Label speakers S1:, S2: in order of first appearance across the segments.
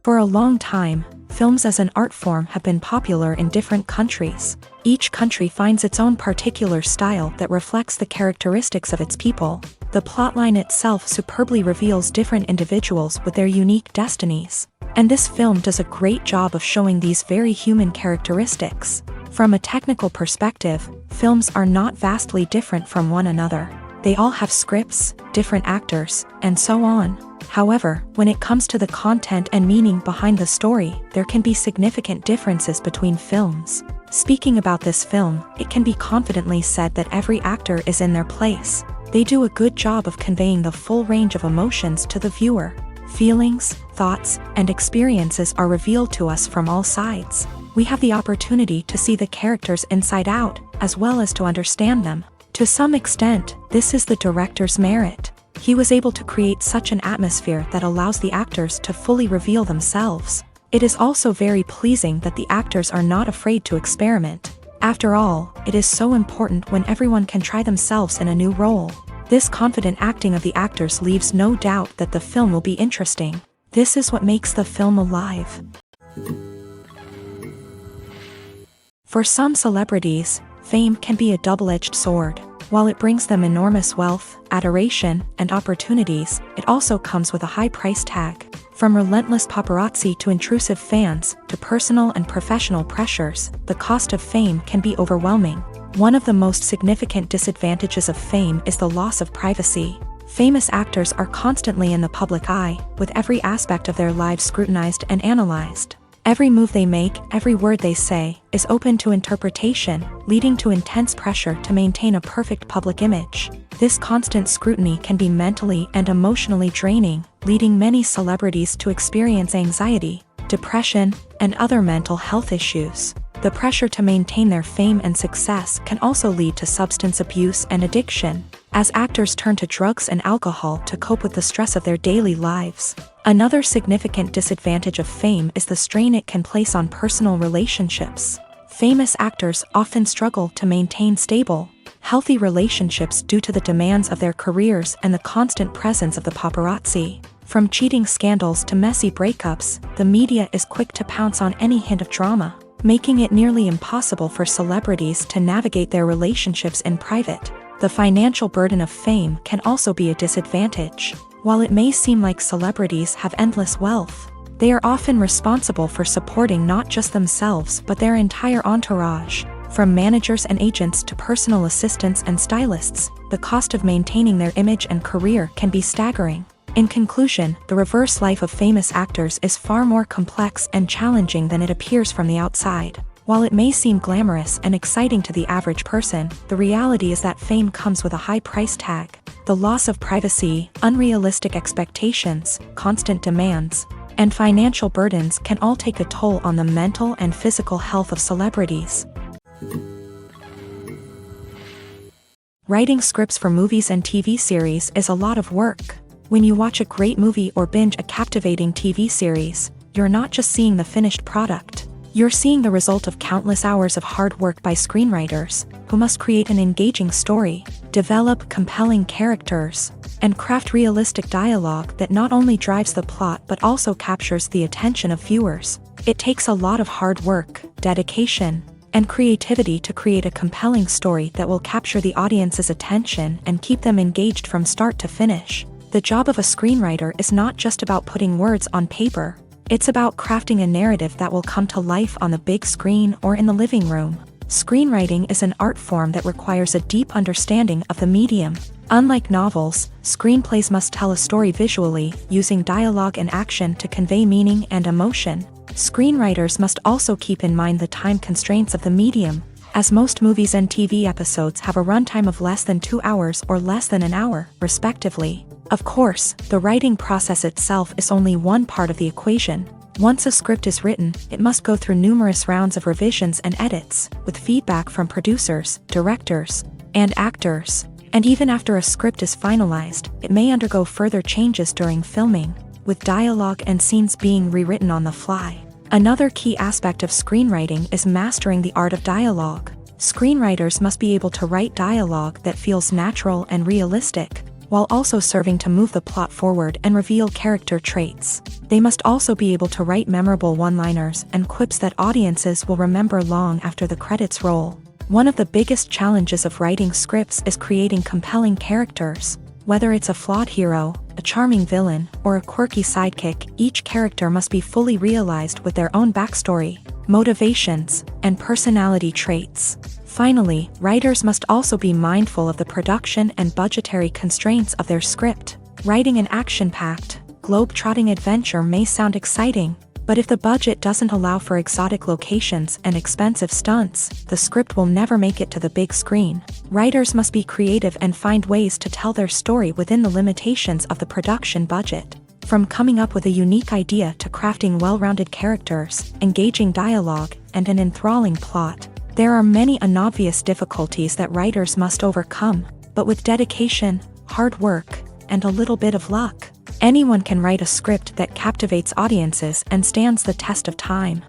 S1: For a long time, films as an art form have been popular in different countries. Each country finds its own particular style that reflects the characteristics of its people. The plotline itself superbly reveals different individuals with their unique destinies. And this film does a great job of showing these very human characteristics. From a technical perspective, films are not vastly different from one another. They all have scripts, different actors, and so on. However, when it comes to the content and meaning behind the story, there can be significant differences between films. Speaking about this film, it can be confidently said that every actor is in their place. They do a good job of conveying the full range of emotions to the viewer. Feelings, thoughts, and experiences are revealed to us from all sides. We have the opportunity to see the characters inside out, as well as to understand them. To some extent, this is the director's merit. He was able to create such an atmosphere that allows the actors to fully reveal themselves. It is also very pleasing that the actors are not afraid to experiment. After all, it is so important when everyone can try themselves in a new role. This confident acting of the actors leaves no doubt that the film will be interesting. This is what makes the film alive. For some celebrities, fame can be a double-edged sword. While it brings them enormous wealth, adoration, and opportunities, it also comes with a high price tag. From relentless paparazzi to intrusive fans, to personal and professional pressures, the cost of fame can be overwhelming. One of the most significant disadvantages of fame is the loss of privacy. Famous actors are constantly in the public eye, with every aspect of their lives scrutinized and analyzed. Every move they make, every word they say, is open to interpretation, leading to intense pressure to maintain a perfect public image. This constant scrutiny can be mentally and emotionally draining, leading many celebrities to experience anxiety, depression, and other mental health issues. The pressure to maintain their fame and success can also lead to substance abuse and addiction, as actors turn to drugs and alcohol to cope with the stress of their daily lives. Another significant disadvantage of fame is the strain it can place on personal relationships. Famous actors often struggle to maintain stable, healthy relationships due to the demands of their careers and the constant presence of the paparazzi. From cheating scandals to messy breakups, the media is quick to pounce on any hint of drama, making it nearly impossible for celebrities to navigate their relationships in private. The financial burden of fame can also be a disadvantage. While it may seem like celebrities have endless wealth, they are often responsible for supporting not just themselves but their entire entourage. From managers and agents to personal assistants and stylists, the cost of maintaining their image and career can be staggering. In conclusion, the reverse life of famous actors is far more complex and challenging than it appears from the outside. While it may seem glamorous and exciting to the average person, the reality is that fame comes with a high price tag. The loss of privacy, unrealistic expectations, constant demands, and financial burdens can all take a toll on the mental and physical health of celebrities. Writing scripts for movies and TV series is a lot of work. When you watch a great movie or binge a captivating TV series, you're not just seeing the finished product. You're seeing the result of countless hours of hard work by screenwriters, who must create an engaging story, develop compelling characters, and craft realistic dialogue that not only drives the plot but also captures the attention of viewers. It takes a lot of hard work, dedication, and creativity to create a compelling story that will capture the audience's attention and keep them engaged from start to finish. The job of a screenwriter is not just about putting words on paper. It's about crafting a narrative that will come to life on the big screen or in the living room. Screenwriting is an art form that requires a deep understanding of the medium. Unlike novels, screenplays must tell a story visually, using dialogue and action to convey meaning and emotion. Screenwriters must also keep in mind the time constraints of the medium, as most movies and TV episodes have a runtime of less than 2 hours or less than an hour, respectively. Of course, the writing process itself is only one part of the equation. Once a script is written, it must go through numerous rounds of revisions and edits, with feedback from producers, directors, and actors. And even after a script is finalized, it may undergo further changes during filming, with dialogue and scenes being rewritten on the fly. Another key aspect of screenwriting is mastering the art of dialogue. Screenwriters must be able to write dialogue that feels natural and realistic, while also serving to move the plot forward and reveal character traits. They must also be able to write memorable one-liners and quips that audiences will remember long after the credits roll. One of the biggest challenges of writing scripts is creating compelling characters. Whether it's a flawed hero, a charming villain, or a quirky sidekick, each character must be fully realized with their own backstory, motivations, and personality traits. Finally, writers must also be mindful of the production and budgetary constraints of their script. Writing an action-packed, globe-trotting adventure may sound exciting, but if the budget doesn't allow for exotic locations and expensive stunts, the script will never make it to the big screen. Writers must be creative and find ways to tell their story within the limitations of the production budget. From coming up with a unique idea to crafting well-rounded characters, engaging dialogue, and an enthralling plot, there are many unobvious difficulties that writers must overcome, but with dedication, hard work, and a little bit of luck, anyone can write a script that captivates audiences and stands the test of time.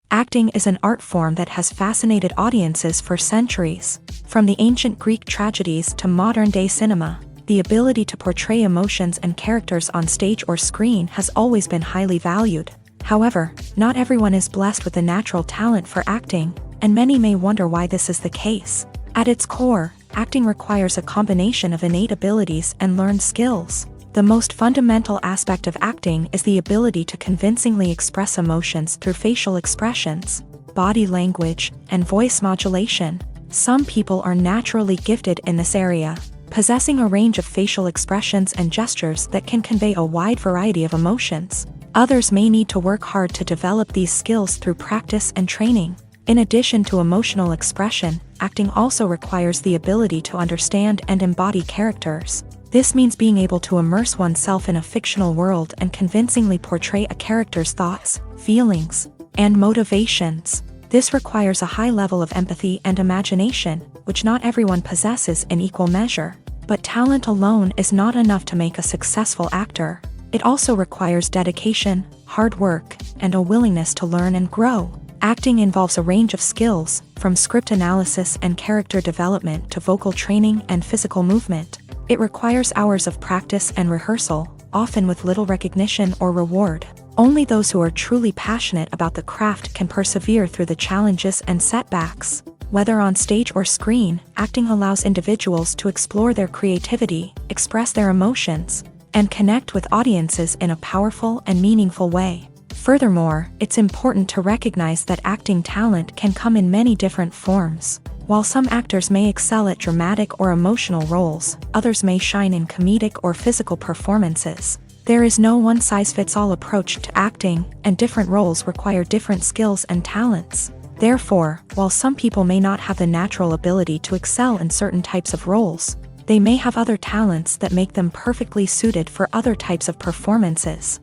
S1: Acting is an art form that has fascinated audiences for centuries. From the ancient Greek tragedies to modern-day cinema, the ability to portray emotions and characters on stage or screen has always been highly valued. However, not everyone is blessed with the natural talent for acting, and many may wonder why this is the case. At its core, acting requires a combination of innate abilities and learned skills. The most fundamental aspect of acting is the ability to convincingly express emotions through facial expressions, body language, and voice modulation. Some people are naturally gifted in this area, possessing a range of facial expressions and gestures that can convey a wide variety of emotions. Others may need to work hard to develop these skills through practice and training. In addition to emotional expression, acting also requires the ability to understand and embody characters. This means being able to immerse oneself in a fictional world and convincingly portray a character's thoughts, feelings, and motivations. This requires a high level of empathy and imagination, which not everyone possesses in equal measure. But talent alone is not enough to make a successful actor. It also requires dedication, hard work, and a willingness to learn and grow. Acting involves a range of skills, from script analysis and character development to vocal training and physical movement. It requires hours of practice and rehearsal, often with little recognition or reward. Only those who are truly passionate about the craft can persevere through the challenges and setbacks. Whether on stage or screen, acting allows individuals to explore their creativity, express their emotions, and connect with audiences in a powerful and meaningful way. Furthermore, it's important to recognize that acting talent can come in many different forms. While some actors may excel at dramatic or emotional roles, others may shine in comedic or physical performances. There is no one-size-fits-all approach to acting, and different roles require different skills and talents. Therefore, while some people may not have the natural ability to excel in certain types of roles, they may have other talents that make them perfectly suited for other types of performances.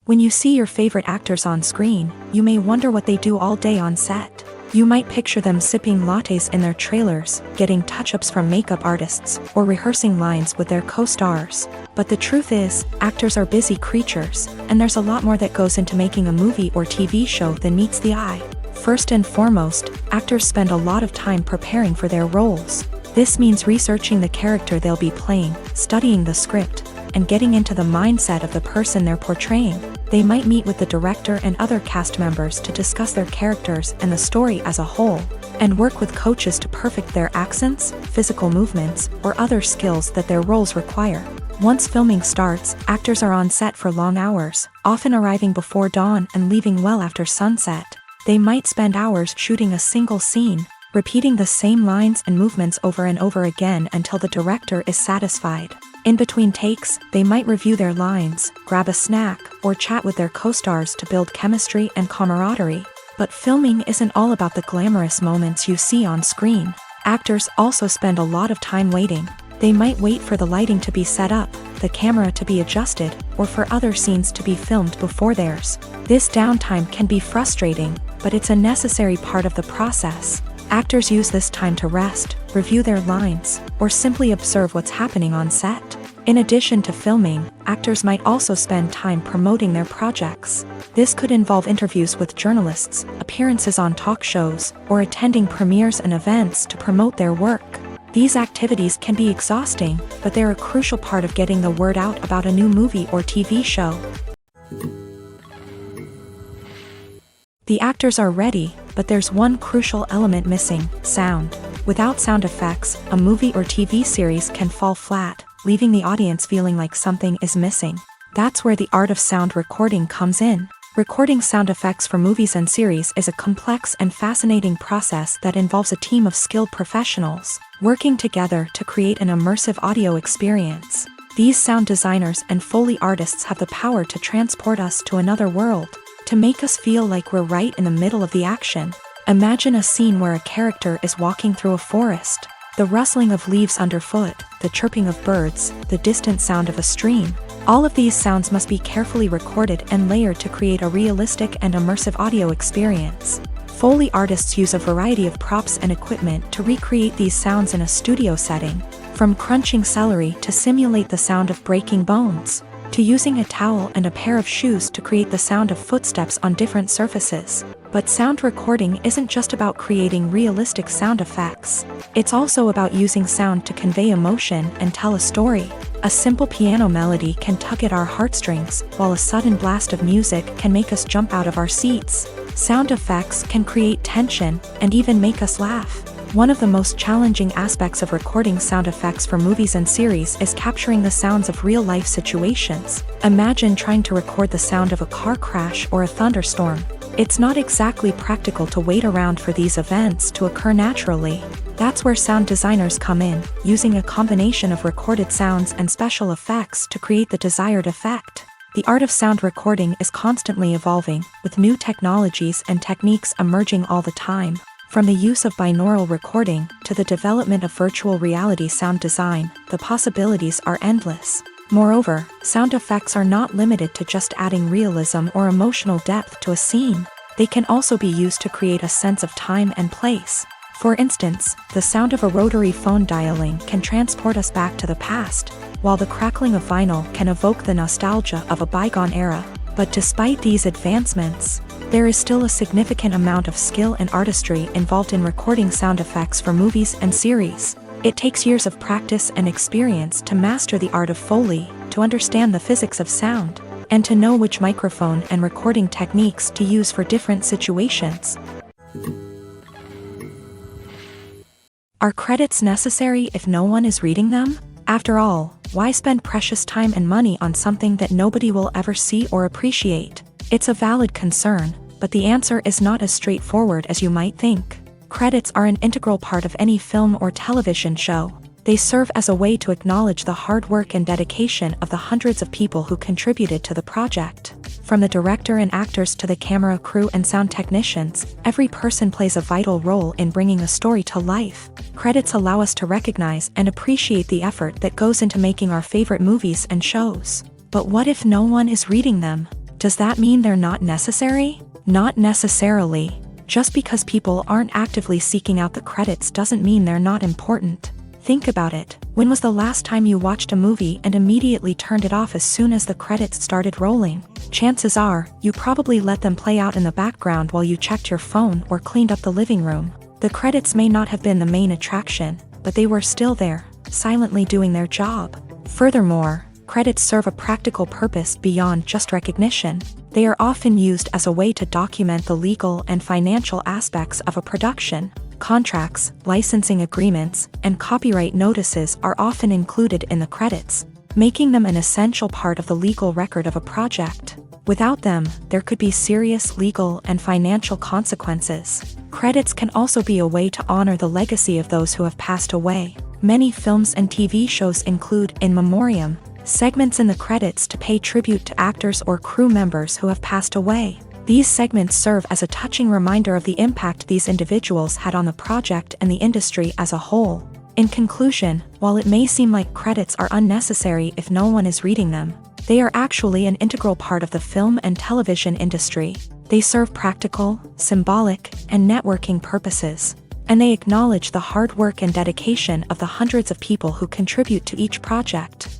S1: When you see your favorite actors on screen, you may wonder what they do all day on set. You might picture them sipping lattes in their trailers, getting touch-ups from makeup artists, or rehearsing lines with their co-stars. But the truth is, actors are busy creatures, and there's a lot more that goes into making a movie or TV show than meets the eye. First and foremost, actors spend a lot of time preparing for their roles. This means researching the character they'll be playing, studying the script, and getting into the mindset of the person they're portraying. They might meet with the director and other cast members to discuss their characters and the story as a whole, and work with coaches to perfect their accents, physical movements, or other skills that their roles require. Once filming starts, actors are on set for long hours, often arriving before dawn and leaving well after sunset. They might spend hours shooting a single scene, repeating the same lines and movements over and over again until the director is satisfied. In between takes, they might review their lines, grab a snack, or chat with their co-stars to build chemistry and camaraderie. But filming isn't all about the glamorous moments you see on screen. Actors also spend a lot of time waiting. They might wait for the lighting to be set up, the camera to be adjusted, or for other scenes to be filmed before theirs. This downtime can be frustrating, but it's a necessary part of the process. Actors use this time to rest, review their lines, or simply observe what's happening on set. In addition to filming, actors might also spend time promoting their projects. This could involve interviews with journalists, appearances on talk shows, or attending premieres and events to promote their work. These activities can be exhausting, but they're a crucial part of getting the word out about a new movie or TV show. The actors are ready, but there's one crucial element missing: sound. Without sound effects, a movie or TV series can fall flat, leaving the audience feeling like something is missing. That's where the art of sound recording comes in. Recording sound effects for movies and series is a complex and fascinating process that involves a team of skilled professionals working together to create an immersive audio experience. These sound designers and Foley artists have the power to transport us to another world, to make us feel like we're right in the middle of the action. Imagine a scene where a character is walking through a forest. The rustling of leaves underfoot, the chirping of birds, the distant sound of a stream. All of these sounds must be carefully recorded and layered to create a realistic and immersive audio experience. Foley artists use a variety of props and equipment to recreate these sounds in a studio setting, from crunching celery to simulate the sound of breaking bones, to using a towel and a pair of shoes to create the sound of footsteps on different surfaces. But sound recording isn't just about creating realistic sound effects. It's also about using sound to convey emotion and tell a story. A simple piano melody can tug at our heartstrings, while a sudden blast of music can make us jump out of our seats. Sound effects can create tension and even make us laugh. One of the most challenging aspects of recording sound effects for movies and series is capturing the sounds of real-life situations. Imagine trying to record the sound of a car crash or a thunderstorm. It's not exactly practical to wait around for these events to occur naturally. That's where sound designers come in, using a combination of recorded sounds and special effects to create the desired effect. The art of sound recording is constantly evolving, with new technologies and techniques emerging all the time. From the use of binaural recording to the development of virtual reality sound design, the possibilities are endless. Moreover, sound effects are not limited to just adding realism or emotional depth to a scene. They can also be used to create a sense of time and place. For instance, the sound of a rotary phone dialing can transport us back to the past, while the crackling of vinyl can evoke the nostalgia of a bygone era. But despite these advancements, there is still a significant amount of skill and artistry involved in recording sound effects for movies and series. It takes years of practice and experience to master the art of Foley, to understand the physics of sound, and to know which microphone and recording techniques to use for different situations. Are credits necessary if no one is reading them? After all, why spend precious time and money on something that nobody will ever see or appreciate? It's a valid concern, but the answer is not as straightforward as you might think. Credits are an integral part of any film or television show. They serve as a way to acknowledge the hard work and dedication of the hundreds of people who contributed to the project. From the director and actors to the camera crew and sound technicians, every person plays a vital role in bringing a story to life. Credits allow us to recognize and appreciate the effort that goes into making our favorite movies and shows. But what if no one is reading them? Does that mean they're not necessary? Not necessarily. Just because people aren't actively seeking out the credits doesn't mean they're not important. Think about it. When was the last time you watched a movie and immediately turned it off as soon as the credits started rolling? Chances are, you probably let them play out in the background while you checked your phone or cleaned up the living room. The credits may not have been the main attraction, but they were still there, silently doing their job. Furthermore, credits serve a practical purpose beyond just recognition. They are often used as a way to document the legal and financial aspects of a production. Contracts, licensing agreements, and copyright notices are often included in the credits, making them an essential part of the legal record of a project. Without them, there could be serious legal and financial consequences. Credits can also be a way to honor the legacy of those who have passed away. Many films and TV shows include in memoriam segments in the credits to pay tribute to actors or crew members who have passed away. These segments serve as a touching reminder of the impact these individuals had on the project and the industry as a whole. In conclusion, while it may seem like credits are unnecessary if no one is reading them, they are actually an integral part of the film and television industry. They serve practical, symbolic, and networking purposes, and they acknowledge the hard work and dedication of the hundreds of people who contribute to each project.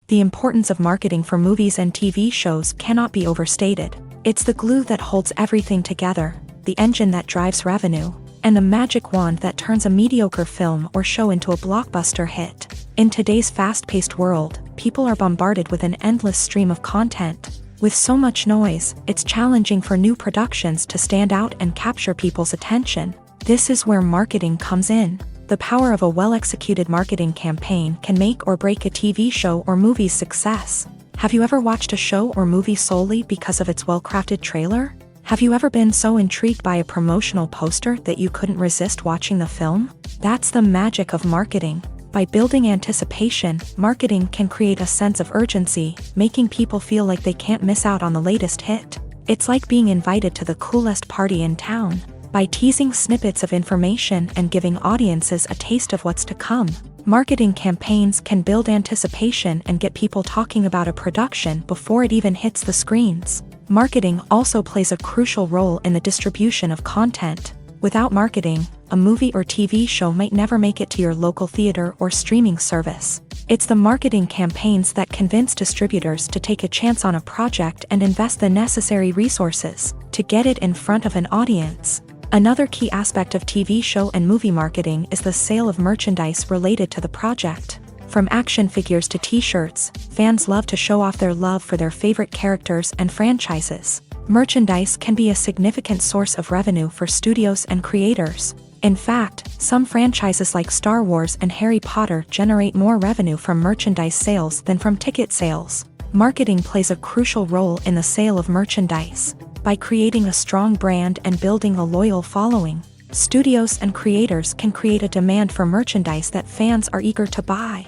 S1: The importance of marketing for movies and TV shows cannot be overstated. It's the glue that holds everything together, the engine that drives revenue, and the magic wand that turns a mediocre film or show into a blockbuster hit. In today's fast-paced world, people are bombarded with an endless stream of content. With so much noise, it's challenging for new productions to stand out and capture people's attention. This is where marketing comes in. The power of a well-executed marketing campaign can make or break a TV show or movie's success. Have you ever watched a show or movie solely because of its well-crafted trailer? Have you ever been so intrigued by a promotional poster that you couldn't resist watching the film? That's the magic of marketing. By building anticipation, marketing can create a sense of urgency, making people feel like they can't miss out on the latest hit. It's like being invited to the coolest party in town. By teasing snippets of information and giving audiences a taste of what's to come, marketing campaigns can build anticipation and get people talking about a production before it even hits the screens. Marketing also plays a crucial role in the distribution of content. Without marketing, a movie or TV show might never make it to your local theater or streaming service. It's the marketing campaigns that convince distributors to take a chance on a project and invest the necessary resources to get it in front of an audience. Another key aspect of TV show and movie marketing is the sale of merchandise related to the project. From action figures to t-shirts, fans love to show off their love for their favorite characters and franchises. Merchandise can be a significant source of revenue for studios and creators. In fact, some franchises like Star Wars and Harry Potter generate more revenue from merchandise sales than from ticket sales. Marketing plays a crucial role in the sale of merchandise. By creating a strong brand and building a loyal following, studios and creators can create a demand for merchandise that fans are eager to buy.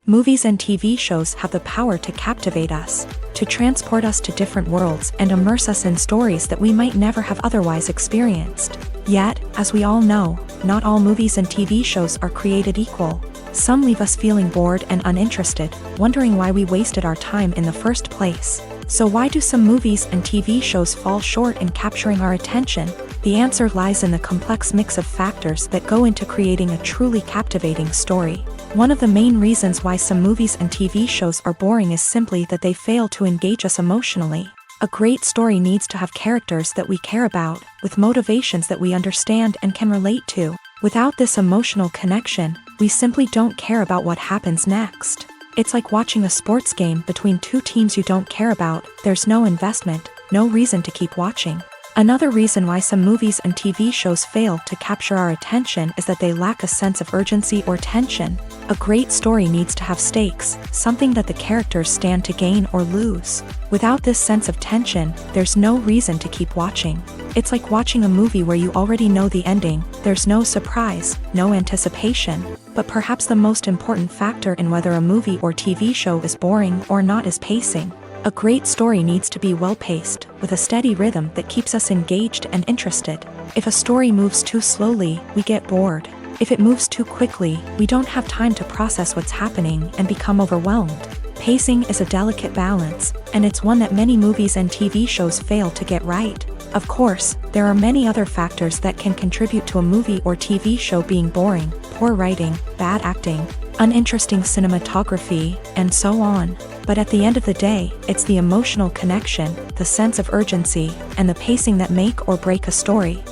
S1: Movies and TV shows have the power to captivate us, to transport us to different worlds and immerse us in stories that we might never have otherwise experienced. Yet, as we all know, not all movies and TV shows are created equal. Some leave us feeling bored and uninterested, wondering why we wasted our time in the first place. So why do some movies and TV shows fall short in capturing our attention? The answer lies in the complex mix of factors that go into creating a truly captivating story. One of the main reasons why some movies and TV shows are boring is simply that they fail to engage us emotionally. A great story needs to have characters that we care about, with motivations that we understand and can relate to. Without this emotional connection, we simply don't care about what happens next. It's like watching a sports game between two teams you don't care about. There's no investment, no reason to keep watching. Another reason why some movies and TV shows fail to capture our attention is that they lack a sense of urgency or tension. A great story needs to have stakes, something that the characters stand to gain or lose. Without this sense of tension, there's no reason to keep watching. It's like watching a movie where you already know the ending. There's no surprise, no anticipation. But perhaps the most important factor in whether a movie or TV show is boring or not is pacing. A great story needs to be well-paced, with a steady rhythm that keeps us engaged and interested. If a story moves too slowly, we get bored. If it moves too quickly, we don't have time to process what's happening and become overwhelmed. Pacing is a delicate balance, and it's one that many movies and TV shows fail to get right. Of course, there are many other factors that can contribute to a movie or TV show being boring: poor writing, bad acting, uninteresting cinematography, and so on. But at the end of the day, it's the emotional connection, the sense of urgency, and the pacing that make or break a story.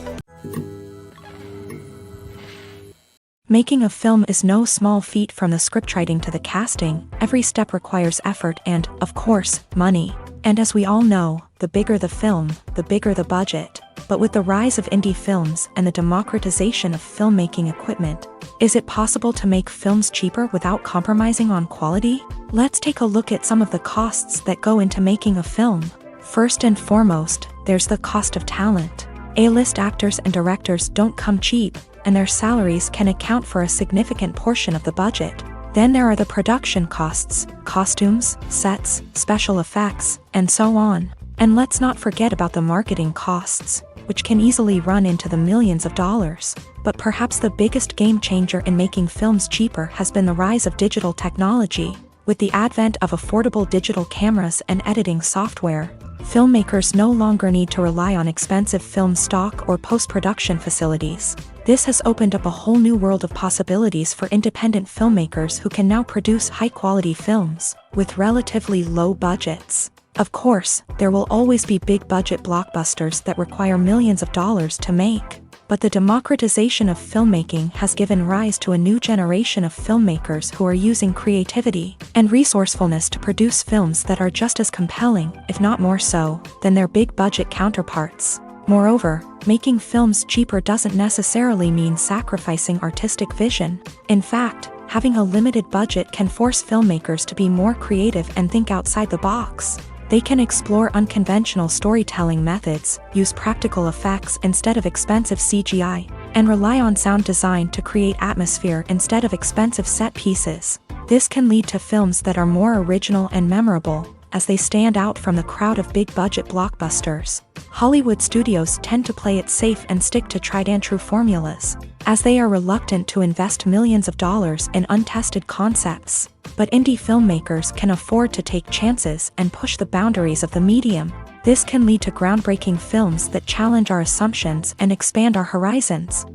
S1: Making a film is no small feat. From the scriptwriting to the casting, every step requires effort and, of course, money. And as we all know, the bigger the film, the bigger the budget. But with the rise of indie films and the democratization of filmmaking equipment, is it possible to make films cheaper without compromising on quality? Let's take a look at some of the costs that go into making a film. First and foremost, there's the cost of talent. A-list actors and directors don't come cheap, and their salaries can account for a significant portion of the budget. Then there are the production costs, costumes, sets, special effects, and so on. And let's not forget about the marketing costs, which can easily run into the millions of dollars. But perhaps the biggest game changer in making films cheaper has been the rise of digital technology. With the advent of affordable digital cameras and editing software, filmmakers no longer need to rely on expensive film stock or post-production facilities. This has opened up a whole new world of possibilities for independent filmmakers who can now produce high-quality films with relatively low budgets. Of course, there will always be big-budget blockbusters that require millions of dollars to make. But the democratization of filmmaking has given rise to a new generation of filmmakers who are using creativity and resourcefulness to produce films that are just as compelling, if not more so, than their big-budget counterparts. Moreover, making films cheaper doesn't necessarily mean sacrificing artistic vision. In fact, having a limited budget can force filmmakers to be more creative and think outside the box. They can explore unconventional storytelling methods, use practical effects instead of expensive CGI, and rely on sound design to create atmosphere instead of expensive set pieces. This can lead to films that are more original and memorable, as they stand out from the crowd of big-budget blockbusters. Hollywood studios tend to play it safe and stick to tried-and-true formulas, as they are reluctant to invest millions of dollars in untested concepts. But indie filmmakers can afford to take chances and push the boundaries of the medium. This can lead to groundbreaking films that challenge our assumptions and expand our horizons.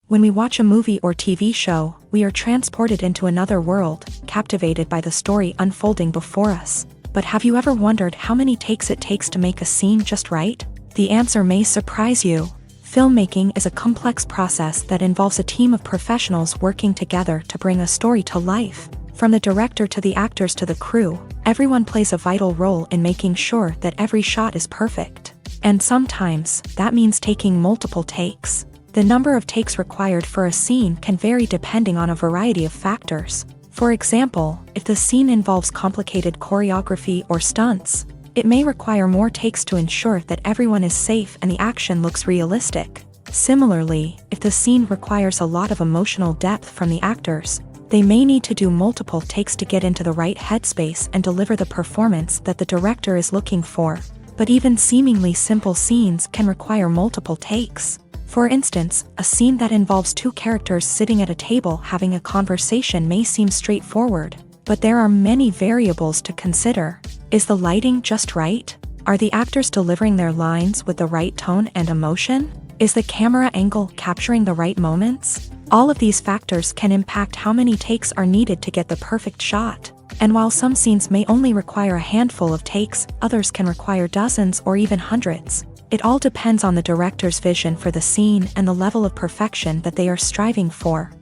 S1: When we watch a movie or TV show, we are transported into another world, captivated by the story unfolding before us. But have you ever wondered how many takes it takes to make a scene just right? The answer may surprise you. Filmmaking is a complex process that involves a team of professionals working together to bring a story to life. From the director to the actors to the crew, everyone plays a vital role in making sure that every shot is perfect. And sometimes, that means taking multiple takes. The number of takes required for a scene can vary depending on a variety of factors. For example, if the scene involves complicated choreography or stunts, it may require more takes to ensure that everyone is safe and the action looks realistic. Similarly, if the scene requires a lot of emotional depth from the actors, they may need to do multiple takes to get into the right headspace and deliver the performance that the director is looking for. But even seemingly simple scenes can require multiple takes. For instance, a scene that involves two characters sitting at a table having a conversation may seem straightforward, but there are many variables to consider. Is the lighting just right? Are the actors delivering their lines with the right tone and emotion? Is the camera angle capturing the right moments? All of these factors can impact how many takes are needed to get the perfect shot. And while some scenes may only require a handful of takes, others can require dozens or even hundreds. It all depends on the director's vision for the scene and the level of perfection that they are striving for.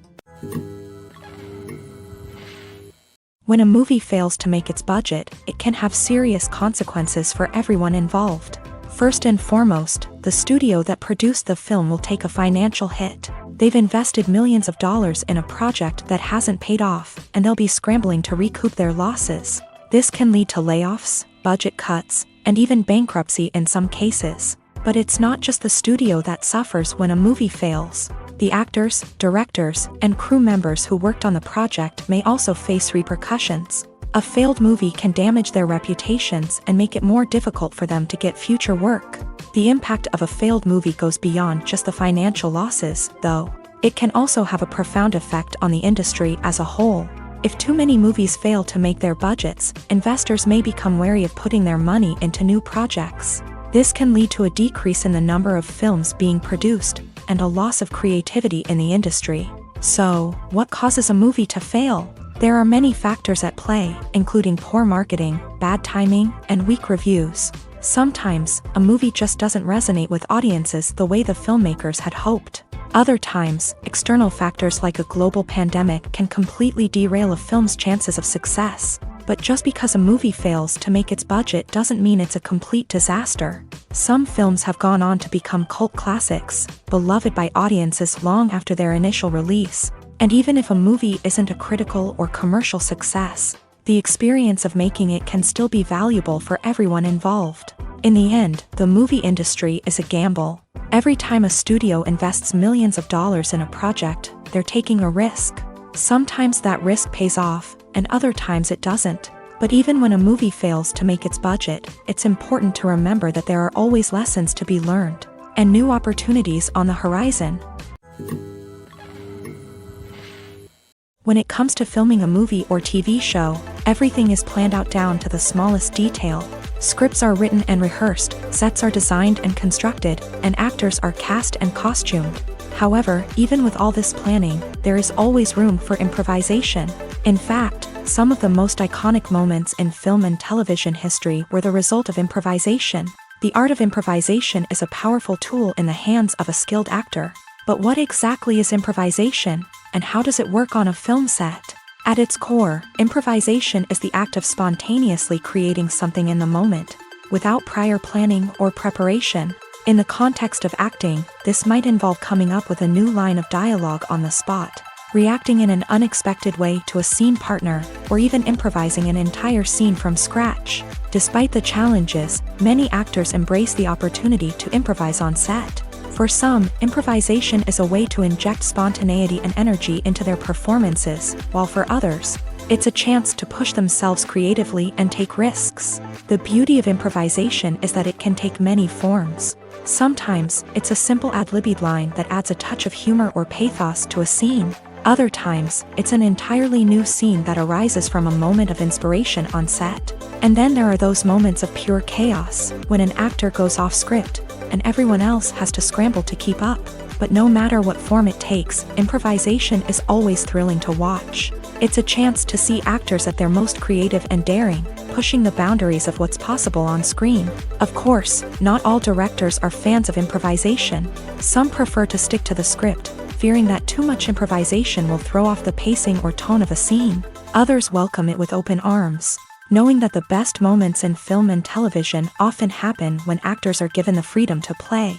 S1: When a movie fails to make its budget, it can have serious consequences for everyone involved. First and foremost, the studio that produced the film will take a financial hit. They've invested millions of dollars in a project that hasn't paid off, and they'll be scrambling to recoup their losses. This can lead to layoffs, budget cuts, and even bankruptcy in some cases. But it's not just the studio that suffers when a movie fails. The actors, directors, and crew members who worked on the project may also face repercussions. A failed movie can damage their reputations and make it more difficult for them to get future work. The impact of a failed movie goes beyond just the financial losses, though. It can also have a profound effect on the industry as a whole. If too many movies fail to make their budgets, investors may become wary of putting their money into new projects. This can lead to a decrease in the number of films being produced, and a loss of creativity in the industry. So, what causes a movie to fail? There are many factors at play, including poor marketing, bad timing, and weak reviews. Sometimes, a movie just doesn't resonate with audiences the way the filmmakers had hoped. Other times, external factors like a global pandemic can completely derail a film's chances of success. But just because a movie fails to make its budget doesn't mean it's a complete disaster. Some films have gone on to become cult classics, beloved by audiences long after their initial release. And even if a movie isn't a critical or commercial success, the experience of making it can still be valuable for everyone involved. In the end, the movie industry is a gamble. Every time a studio invests millions of dollars in a project, they're taking a risk. Sometimes that risk pays off, and other times it doesn't. But even when a movie fails to make its budget, it's important to remember that there are always lessons to be learned, and new opportunities on the horizon. When it comes to filming a movie or TV show, everything is planned out down to the smallest detail. Scripts are written and rehearsed, sets are designed and constructed, and actors are cast and costumed. However, even with all this planning, there is always room for improvisation. In fact, some of the most iconic moments in film and television history were the result of improvisation. The art of improvisation is a powerful tool in the hands of a skilled actor. But what exactly is improvisation, and how does it work on a film set? At its core, improvisation is the act of spontaneously creating something in the moment, without prior planning or preparation. In the context of acting, this might involve coming up with a new line of dialogue on the spot, reacting in an unexpected way to a scene partner, or even improvising an entire scene from scratch. Despite the challenges, many actors embrace the opportunity to improvise on set. For some, improvisation is a way to inject spontaneity and energy into their performances, while for others, it's a chance to push themselves creatively and take risks. The beauty of improvisation is that it can take many forms. Sometimes, it's a simple ad-libbed line that adds a touch of humor or pathos to a scene. Other times, it's an entirely new scene that arises from a moment of inspiration on set. And then there are those moments of pure chaos, when an actor goes off script, and everyone else has to scramble to keep up. But no matter what form it takes, improvisation is always thrilling to watch. It's a chance to see actors at their most creative and daring, pushing the boundaries of what's possible on screen. Of course, not all directors are fans of improvisation. Some prefer to stick to the script, fearing that too much improvisation will throw off the pacing or tone of a scene. Others welcome it with open arms, knowing that the best moments in film and television often happen when actors are given the freedom to play.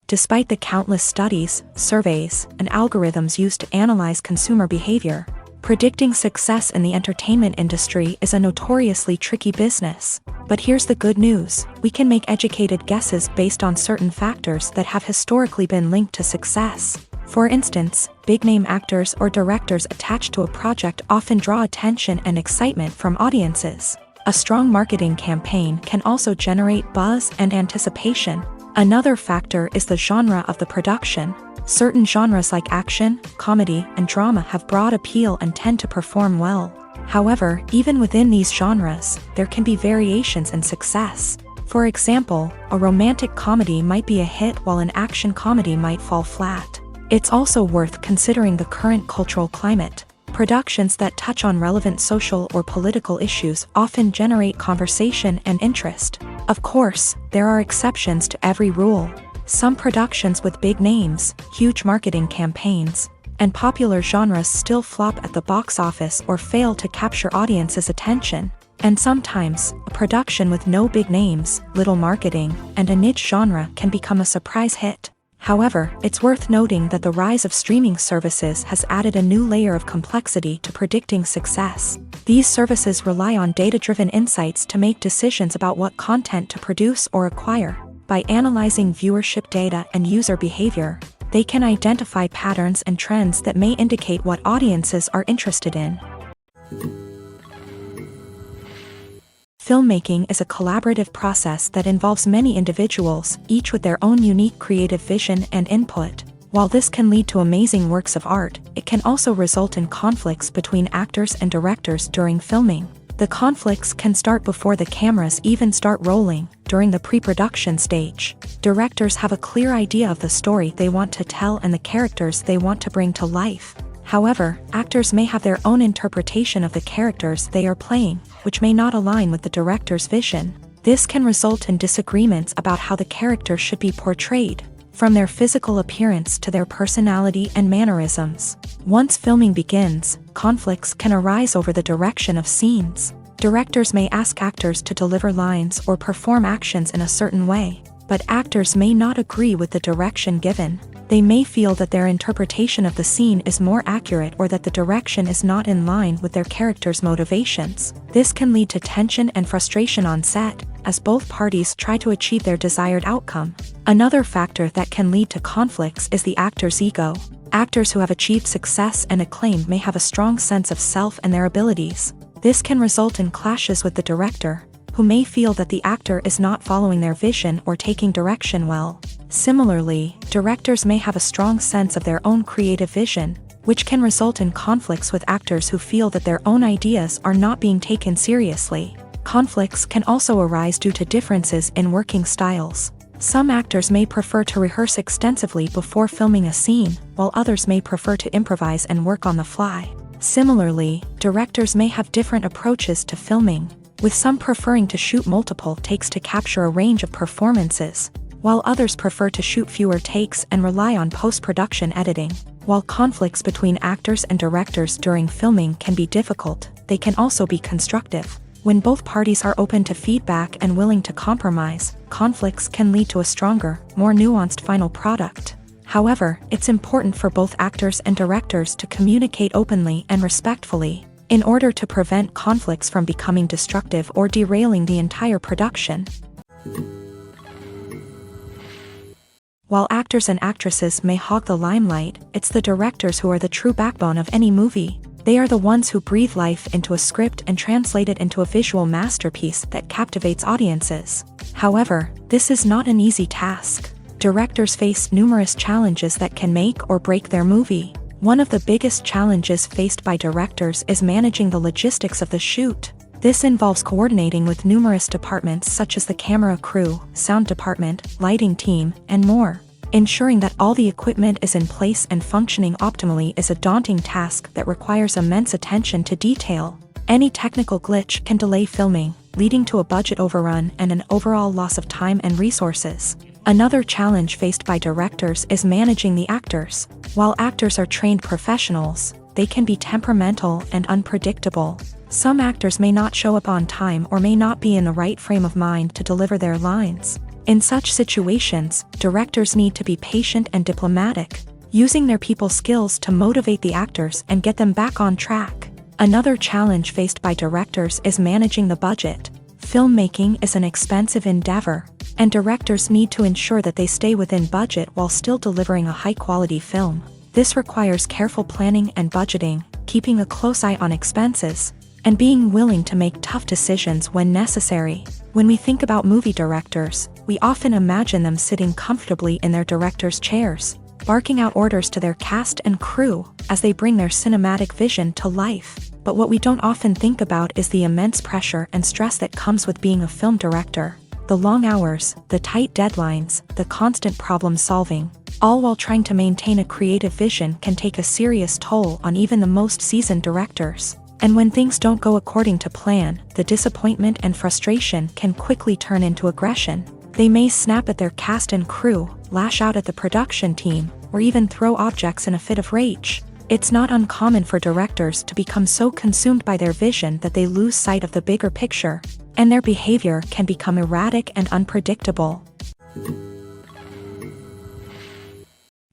S1: Despite the countless studies, surveys, and algorithms used to analyze consumer behavior, predicting success in the entertainment industry is a notoriously tricky business. But here's the good news: we can make educated guesses based on certain factors that have historically been linked to success. For instance, big-name actors or directors attached to a project often draw attention and excitement from audiences. A strong marketing campaign can also generate buzz and anticipation. Another factor is the genre of the production. Certain genres like action, comedy, and drama have broad appeal and tend to perform well. However, even within these genres, there can be variations in success. For example, a romantic comedy might be a hit while an action comedy might fall flat. It's also worth considering the current cultural climate. Productions that touch on relevant social or political issues often generate conversation and interest. Of course, there are exceptions to every rule. Some productions with big names, huge marketing campaigns, and popular genres still flop at the box office or fail to capture audiences' attention. And sometimes, a production with no big names, little marketing, and a niche genre can become a surprise hit. However, it's worth noting that the rise of streaming services has added a new layer of complexity to predicting success. These services rely on data-driven insights to make decisions about what content to produce or acquire. By analyzing viewership data and user behavior, they can identify patterns and trends that may indicate what audiences are interested in. Filmmaking is a collaborative process that involves many individuals, each with their own unique creative vision and input. While this can lead to amazing works of art, it can also result in conflicts between actors and directors during filming. The conflicts can start before the cameras even start rolling, during the pre-production stage. Directors have a clear idea of the story they want to tell and the characters they want to bring to life. However, actors may have their own interpretation of the characters they are playing, which may not align with the director's vision. This can result in disagreements about how the character should be portrayed, from their physical appearance to their personality and mannerisms. Once filming begins, conflicts can arise over the direction of scenes. Directors may ask actors to deliver lines or perform actions in a certain way, but actors may not agree with the direction given. They may feel that their interpretation of the scene is more accurate or that the direction is not in line with their character's motivations. This can lead to tension and frustration on set, as both parties try to achieve their desired outcome. Another factor that can lead to conflicts is the actor's ego. Actors who have achieved success and acclaim may have a strong sense of self and their abilities. This can result in clashes with the director, who may feel that the actor is not following their vision or taking direction well. Similarly, directors may have a strong sense of their own creative vision, which can result in conflicts with actors who feel that their own ideas are not being taken seriously. Conflicts can also arise due to differences in working styles. Some actors may prefer to rehearse extensively before filming a scene, while others may prefer to improvise and work on the fly. Similarly, directors may have different approaches to filming, with some preferring to shoot multiple takes to capture a range of performances, while others prefer to shoot fewer takes and rely on post-production editing. While conflicts between actors and directors during filming can be difficult, they can also be constructive. When both parties are open to feedback and willing to compromise, conflicts can lead to a stronger, more nuanced final product. However, it's important for both actors and directors to communicate openly and respectfully, in order to prevent conflicts from becoming destructive or derailing the entire production. While actors and actresses may hog the limelight, it's the directors who are the true backbone of any movie. They are the ones who breathe life into a script and translate it into a visual masterpiece that captivates audiences. However, this is not an easy task. Directors face numerous challenges that can make or break their movie. One of the biggest challenges faced by directors is managing the logistics of the shoot. This involves coordinating with numerous departments such as the camera crew, sound department, lighting team, and more. Ensuring that all the equipment is in place and functioning optimally is a daunting task that requires immense attention to detail. Any technical glitch can delay filming, leading to a budget overrun and an overall loss of time and resources. Another challenge faced by directors is managing the actors. While actors are trained professionals, they can be temperamental and unpredictable. Some actors may not show up on time or may not be in the right frame of mind to deliver their lines. In such situations, directors need to be patient and diplomatic, using their people skills to motivate the actors and get them back on track. Another challenge faced by directors is managing the budget. Filmmaking is an expensive endeavor, and directors need to ensure that they stay within budget while still delivering a high-quality film. This requires careful planning and budgeting, keeping a close eye on expenses, and being willing to make tough decisions when necessary. When we think about movie directors, we often imagine them sitting comfortably in their director's chairs, barking out orders to their cast and crew as they bring their cinematic vision to life. But what we don't often think about is the immense pressure and stress that comes with being a film director. The long hours, the tight deadlines, the constant problem solving, all while trying to maintain a creative vision can take a serious toll on even the most seasoned directors. And when things don't go according to plan, the disappointment and frustration can quickly turn into aggression. They may snap at their cast and crew, lash out at the production team, or even throw objects in a fit of rage. It's not uncommon for directors to become so consumed by their vision that they lose sight of the bigger picture, and their behavior can become erratic and unpredictable.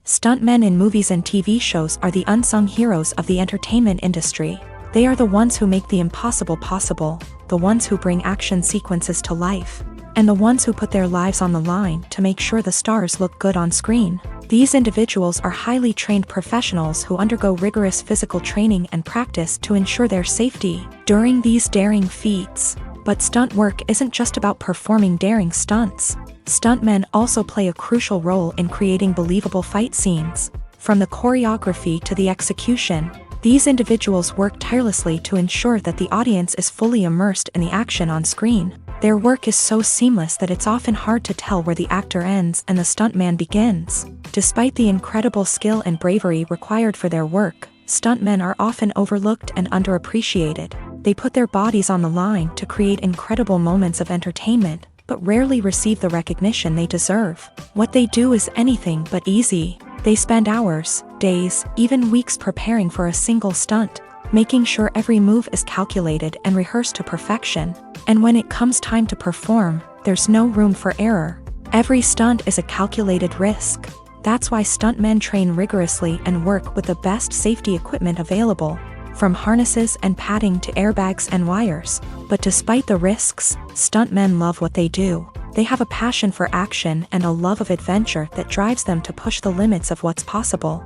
S1: Stuntmen in movies and TV shows are the unsung heroes of the entertainment industry. They are the ones who make the impossible possible, the ones who bring action sequences to life, and the ones who put their lives on the line to make sure the stars look good on screen. These individuals are highly trained professionals who undergo rigorous physical training and practice to ensure their safety during these daring feats. But stunt work isn't just about performing daring stunts. Stuntmen also play a crucial role in creating believable fight scenes. From the choreography to the execution, these individuals work tirelessly to ensure that the audience is fully immersed in the action on screen. Their work is so seamless that it's often hard to tell where the actor ends and the stuntman begins. Despite the incredible skill and bravery required for their work, stuntmen are often overlooked and underappreciated. They put their bodies on the line to create incredible moments of entertainment, but rarely receive the recognition they deserve. What they do is anything but easy. They spend hours, days, even weeks preparing for a single stunt, making sure every move is calculated and rehearsed to perfection. And when it comes time to perform, there's no room for error. Every stunt is a calculated risk. That's why stuntmen train rigorously and work with the best safety equipment available, from harnesses and padding to airbags and wires. But despite the risks, stuntmen love what they do. They have a passion for action and a love of adventure that drives them to push the limits of what's possible.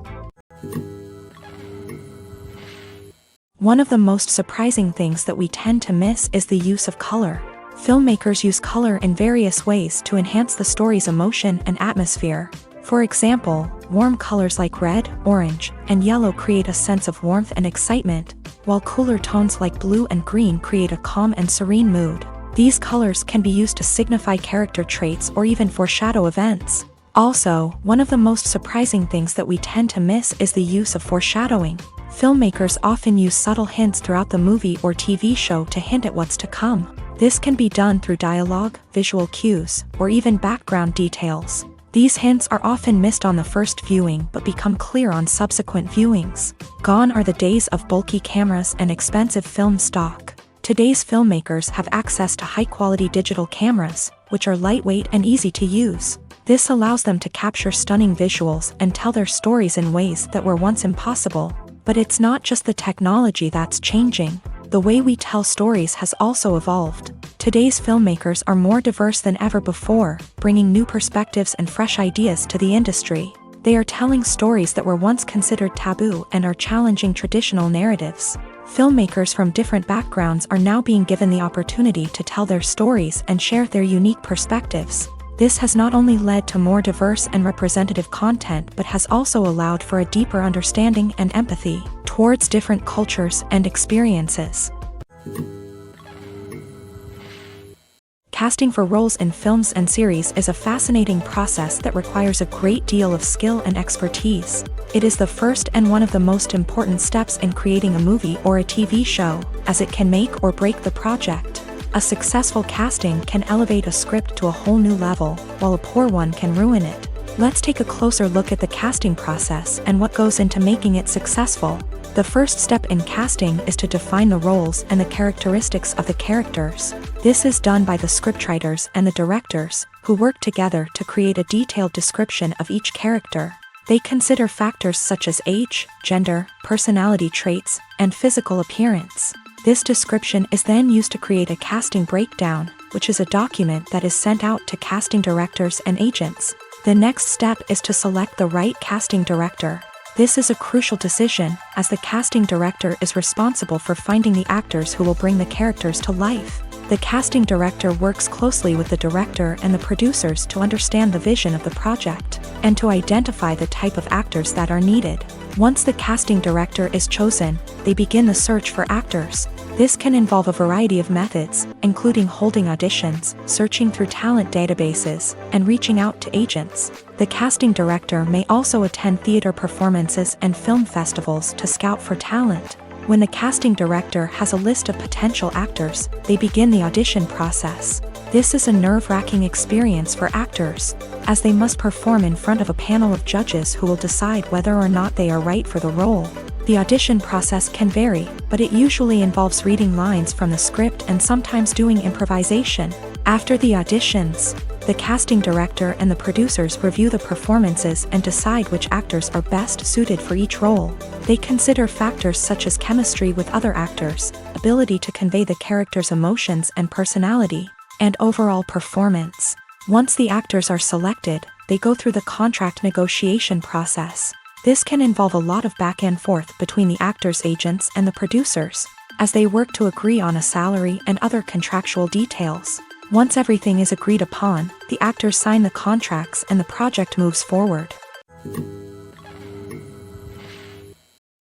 S1: One of the most surprising things that we tend to miss is the use of color. Filmmakers use color in various ways to enhance the story's emotion and atmosphere. For example, warm colors like red, orange, and yellow create a sense of warmth and excitement, while cooler tones like blue and green create a calm and serene mood. These colors can be used to signify character traits or even foreshadow events. Also, one of the most surprising things that we tend to miss is the use of foreshadowing. Filmmakers often use subtle hints throughout the movie or TV show to hint at what's to come. This can be done through dialogue, visual cues, or even background details. These hints are often missed on the first viewing but become clear on subsequent viewings. Gone are the days of bulky cameras and expensive film stock. Today's filmmakers have access to high-quality digital cameras, which are lightweight and easy to use. This allows them to capture stunning visuals and tell their stories in ways that were once impossible. But it's not just the technology that's changing. The way we tell stories has also evolved. Today's filmmakers are more diverse than ever before, bringing new perspectives and fresh ideas to the industry. They are telling stories that were once considered taboo and are challenging traditional narratives. Filmmakers from different backgrounds are now being given the opportunity to tell their stories and share their unique perspectives. This has not only led to more diverse and representative content but has also allowed for a deeper understanding and empathy towards different cultures and experiences. Casting for roles in films and series is a fascinating process that requires a great deal of skill and expertise. It is the first and one of the most important steps in creating a movie or a TV show, as it can make or break the project. A successful casting can elevate a script to a whole new level, while a poor one can ruin it. Let's take a closer look at the casting process and what goes into making it successful. The first step in casting is to define the roles and the characteristics of the characters. This is done by the scriptwriters and the directors, who work together to create a detailed description of each character. They consider factors such as age, gender, personality traits, and physical appearance. This description is then used to create a casting breakdown, which is a document that is sent out to casting directors and agents. The next step is to select the right casting director. This is a crucial decision, as the casting director is responsible for finding the actors who will bring the characters to life. The casting director works closely with the director and the producers to understand the vision of the project, and to identify the type of actors that are needed. Once the casting director is chosen, they begin the search for actors. This can involve a variety of methods, including holding auditions, searching through talent databases, and reaching out to agents. The casting director may also attend theater performances and film festivals to scout for talent. When the casting director has a list of potential actors, they begin the audition process. This is a nerve-wracking experience for actors, as they must perform in front of a panel of judges who will decide whether or not they are right for the role. The audition process can vary, but it usually involves reading lines from the script and sometimes doing improvisation. After the auditions, the casting director and the producers review the performances and decide which actors are best suited for each role. They consider factors such as chemistry with other actors, ability to convey the character's emotions and personality, and overall performance. Once the actors are selected, they go through the contract negotiation process. This can involve a lot of back and forth between the actors' agents and the producers, as they work to agree on a salary and other contractual details. Once everything is agreed upon, the actors sign the contracts and the project moves forward.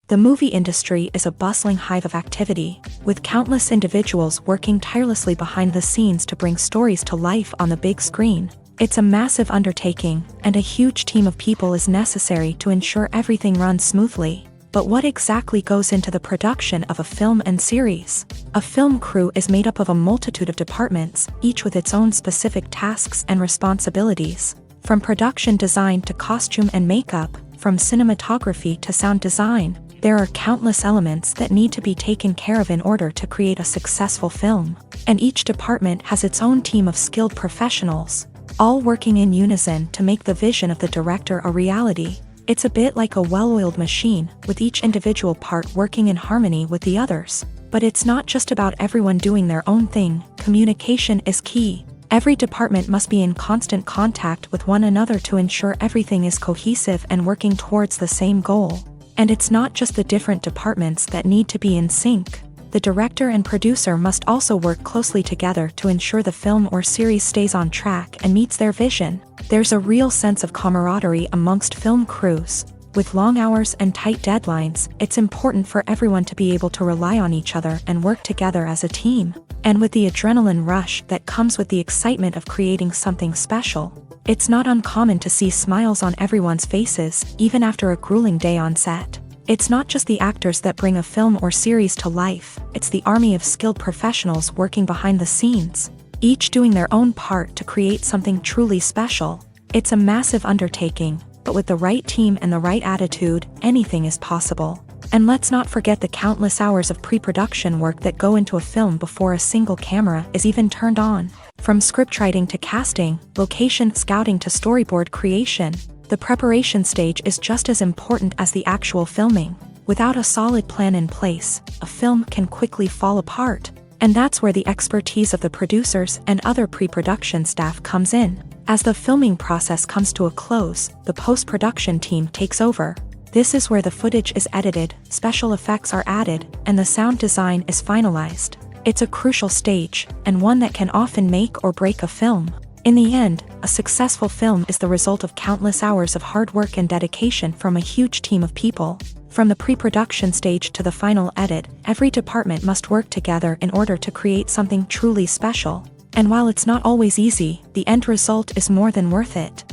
S1: The movie industry is a bustling hive of activity, with countless individuals working tirelessly behind the scenes to bring stories to life on the big screen. It's a massive undertaking, and a huge team of people is necessary to ensure everything runs smoothly. But what exactly goes into the production of a film and series? A film crew is made up of a multitude of departments, each with its own specific tasks and responsibilities. From production design to costume and makeup, from cinematography to sound design, there are countless elements that need to be taken care of in order to create a successful film. And each department has its own team of skilled professionals, all working in unison to make the vision of the director a reality. It's a bit like a well-oiled machine, with each individual part working in harmony with the others. But it's not just about everyone doing their own thing. Communication is key. Every department must be in constant contact with one another to ensure everything is cohesive and working towards the same goal. And it's not just the different departments that need to be in sync. The director and producer must also work closely together to ensure the film or series stays on track and meets their vision. There's a real sense of camaraderie amongst film crews. With long hours and tight deadlines, it's important for everyone to be able to rely on each other and work together as a team. And with the adrenaline rush that comes with the excitement of creating something special, it's not uncommon to see smiles on everyone's faces, even after a grueling day on set. It's not just the actors that bring a film or series to life, it's the army of skilled professionals working behind the scenes, each doing their own part to create something truly special. It's a massive undertaking, but with the right team and the right attitude, anything is possible. And let's not forget the countless hours of pre-production work that go into a film before a single camera is even turned on. From scriptwriting to casting, location scouting to storyboard creation, the preparation stage is just as important as the actual filming. Without a solid plan in place, a film can quickly fall apart. And that's where the expertise of the producers and other pre-production staff comes in. As the filming process comes to a close, the post-production team takes over. This is where the footage is edited, special effects are added, and the sound design is finalized. It's a crucial stage, and one that can often make or break a film. In the end, a successful film is the result of countless hours of hard work and dedication from a huge team of people. From the pre-production stage to the final edit, every department must work together in order to create something truly special. And while it's not always easy, the end result is more than worth it.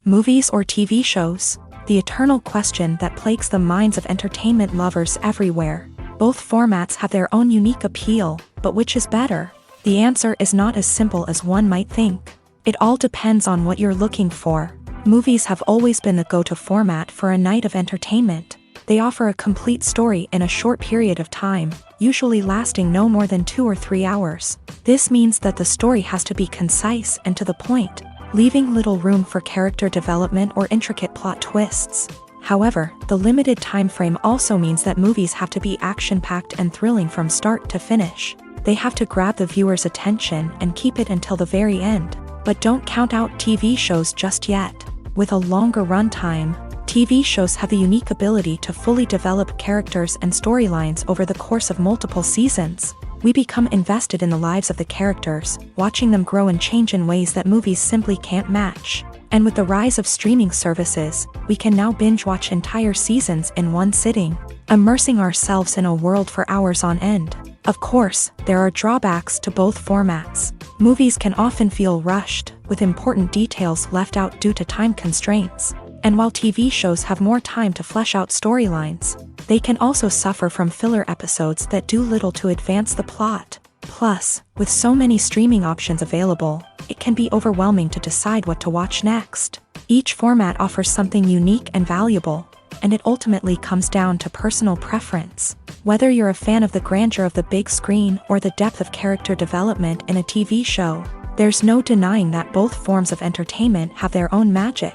S1: Movies or TV shows? The eternal question that plagues the minds of entertainment lovers everywhere. Both formats have their own unique appeal, but which is better? The answer is not as simple as one might think. It all depends on what you're looking for. Movies have always been the go-to format for a night of entertainment. They offer a complete story in a short period of time, usually lasting no more than 2 or 3 hours. This means that the story has to be concise and to the point, leaving little room for character development or intricate plot twists. However, the limited time frame also means that movies have to be action-packed and thrilling from start to finish. They have to grab the viewer's attention and keep it until the very end. But don't count out TV shows just yet. With a longer runtime, TV shows have the unique ability to fully develop characters and storylines over the course of multiple seasons. We become invested in the lives of the characters, watching them grow and change in ways that movies simply can't match. And with the rise of streaming services, we can now binge-watch entire seasons in one sitting, immersing ourselves in a world for hours on end. Of course, there are drawbacks to both formats. Movies can often feel rushed, with important details left out due to time constraints. And while TV shows have more time to flesh out storylines, they can also suffer from filler episodes that do little to advance the plot. Plus, with so many streaming options available, it can be overwhelming to decide what to watch next. Each format offers something unique and valuable, and it ultimately comes down to personal preference. Whether you're a fan of the grandeur of the big screen or the depth of character development in a TV show, there's no denying that both forms of entertainment have their own magic.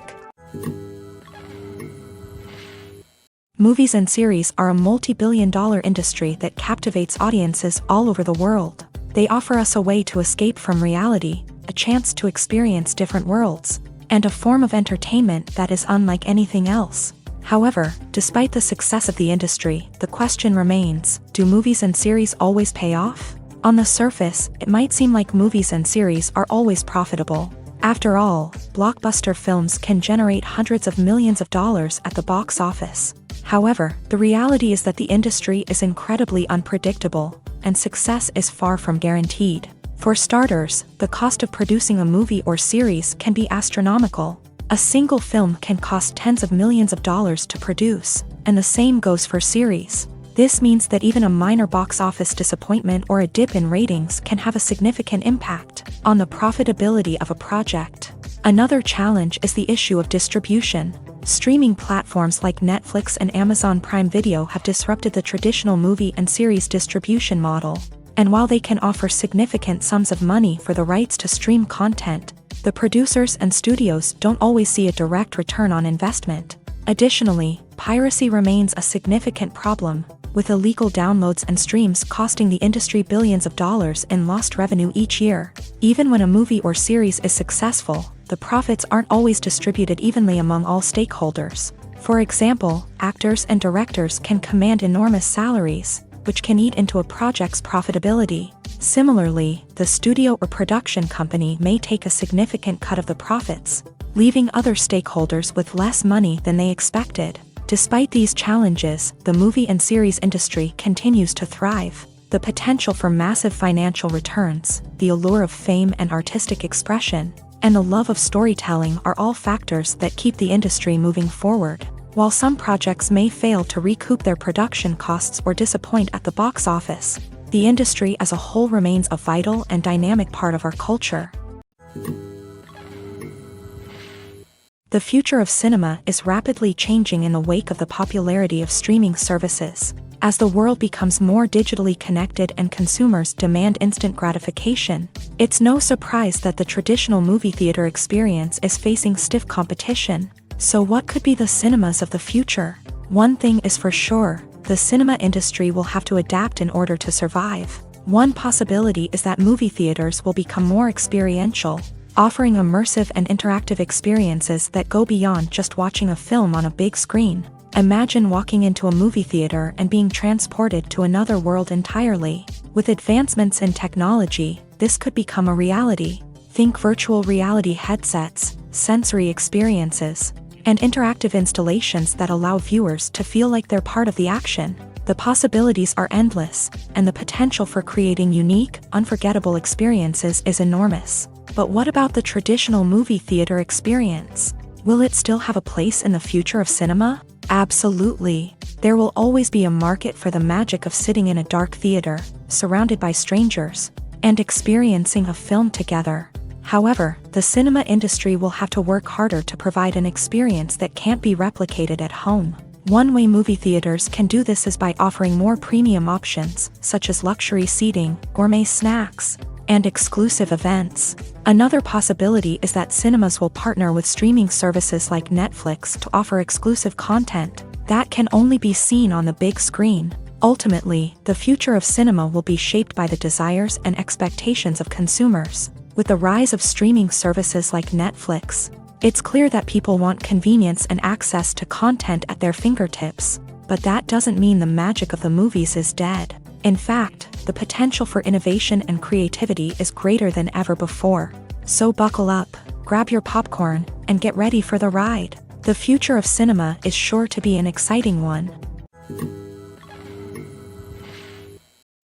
S1: Movies and series are a multi-billion-dollar industry that captivates audiences all over the world. They offer us a way to escape from reality, a chance to experience different worlds, and a form of entertainment that is unlike anything else. However, despite the success of the industry, the question remains, do movies and series always pay off? On the surface, it might seem like movies and series are always profitable. After all, blockbuster films can generate hundreds of millions of dollars at the box office. However, the reality is that the industry is incredibly unpredictable, and success is far from guaranteed. For starters, the cost of producing a movie or series can be astronomical. A single film can cost tens of millions of dollars to produce, and the same goes for series. This means that even a minor box office disappointment or a dip in ratings can have a significant impact on the profitability of a project. Another challenge is the issue of distribution. Streaming platforms like Netflix and Amazon Prime Video have disrupted the traditional movie and series distribution model. And while they can offer significant sums of money for the rights to stream content, the producers and studios don't always see a direct return on investment. Additionally, piracy remains a significant problem, with illegal downloads and streams costing the industry billions of dollars in lost revenue each year. Even when a movie or series is successful, the profits aren't always distributed evenly among all stakeholders. For example, actors and directors can command enormous salaries, which can eat into a project's profitability. Similarly, the studio or production company may take a significant cut of the profits, leaving other stakeholders with less money than they expected. Despite these challenges, the movie and series industry continues to thrive. The potential for massive financial returns, the allure of fame and artistic expression, and the love of storytelling are all factors that keep the industry moving forward. While some projects may fail to recoup their production costs or disappoint at the box office, the industry as a whole remains a vital and dynamic part of our culture. The future of cinema is rapidly changing in the wake of the popularity of streaming services. As the world becomes more digitally connected and consumers demand instant gratification, it's no surprise that the traditional movie theater experience is facing stiff competition. So what could be the cinemas of the future? One thing is for sure, the cinema industry will have to adapt in order to survive. One possibility is that movie theaters will become more experiential, offering immersive and interactive experiences that go beyond just watching a film on a big screen. Imagine walking into a movie theater and being transported to another world entirely. With advancements in technology, this could become a reality. Think virtual reality headsets, sensory experiences, and interactive installations that allow viewers to feel like they're part of the action. The possibilities are endless, and the potential for creating unique, unforgettable experiences is enormous. But what about the traditional movie theater experience? Will it still have a place in the future of cinema? Absolutely. There will always be a market for the magic of sitting in a dark theater, surrounded by strangers, and experiencing a film together. However, the cinema industry will have to work harder to provide an experience that can't be replicated at home. One way movie theaters can do this is by offering more premium options, such as luxury seating, gourmet snacks, and exclusive events. Another possibility is that cinemas will partner with streaming services like Netflix to offer exclusive content that can only be seen on the big screen. Ultimately, the future of cinema will be shaped by the desires and expectations of consumers. With the rise of streaming services like Netflix, it's clear that people want convenience and access to content at their fingertips. But that doesn't mean the magic of the movies is dead. In fact, the potential for innovation and creativity is greater than ever before. So buckle up, grab your popcorn, and get ready for the ride. The future of cinema is sure to be an exciting one.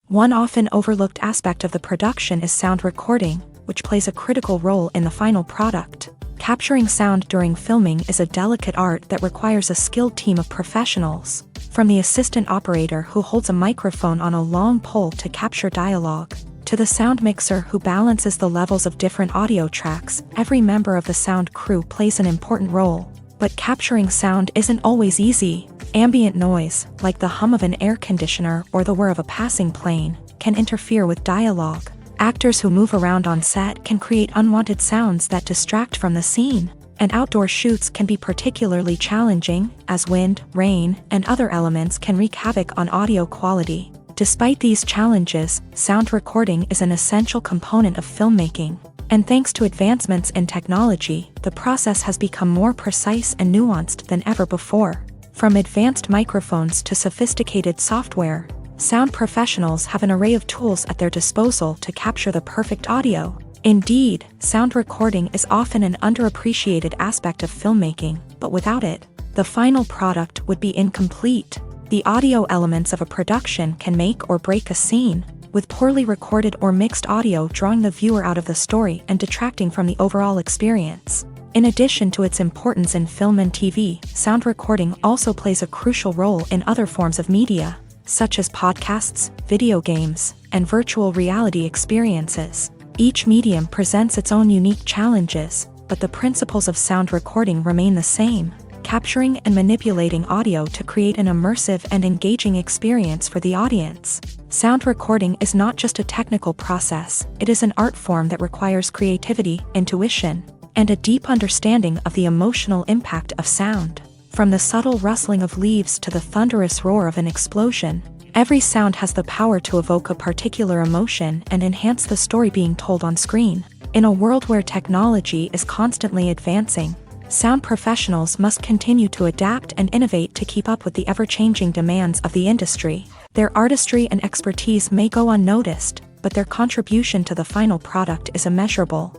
S1: One often overlooked aspect of the production is sound recording, which plays a critical role in the final product. Capturing sound during filming is a delicate art that requires a skilled team of professionals. From the assistant operator who holds a microphone on a long pole to capture dialogue, to the sound mixer who balances the levels of different audio tracks, every member of the sound crew plays an important role. But capturing sound isn't always easy. Ambient noise, like the hum of an air conditioner or the whir of a passing plane, can interfere with dialogue. Actors who move around on set can create unwanted sounds that distract from the scene. And outdoor shoots can be particularly challenging, as wind, rain, and other elements can wreak havoc on audio quality. Despite these challenges, sound recording is an essential component of filmmaking. And thanks to advancements in technology, the process has become more precise and nuanced than ever before. From advanced microphones to sophisticated software, sound professionals have an array of tools at their disposal to capture the perfect audio. Indeed, sound recording is often an underappreciated aspect of filmmaking, but without it, the final product would be incomplete. The audio elements of a production can make or break a scene, with poorly recorded or mixed audio drawing the viewer out of the story and detracting from the overall experience. In addition to its importance in film and TV, sound recording also plays a crucial role in other forms of media, such as podcasts, video games, and virtual reality experiences. Each medium presents its own unique challenges, but the principles of sound recording remain the same, capturing and manipulating audio to create an immersive and engaging experience for the audience. Sound recording is not just a technical process, it is an art form that requires creativity, intuition, and a deep understanding of the emotional impact of sound. From the subtle rustling of leaves to the thunderous roar of an explosion, every sound has the power to evoke a particular emotion and enhance the story being told on screen. In a world where technology is constantly advancing, sound professionals must continue to adapt and innovate to keep up with the ever-changing demands of the industry. Their artistry and expertise may go unnoticed, but their contribution to the final product is immeasurable.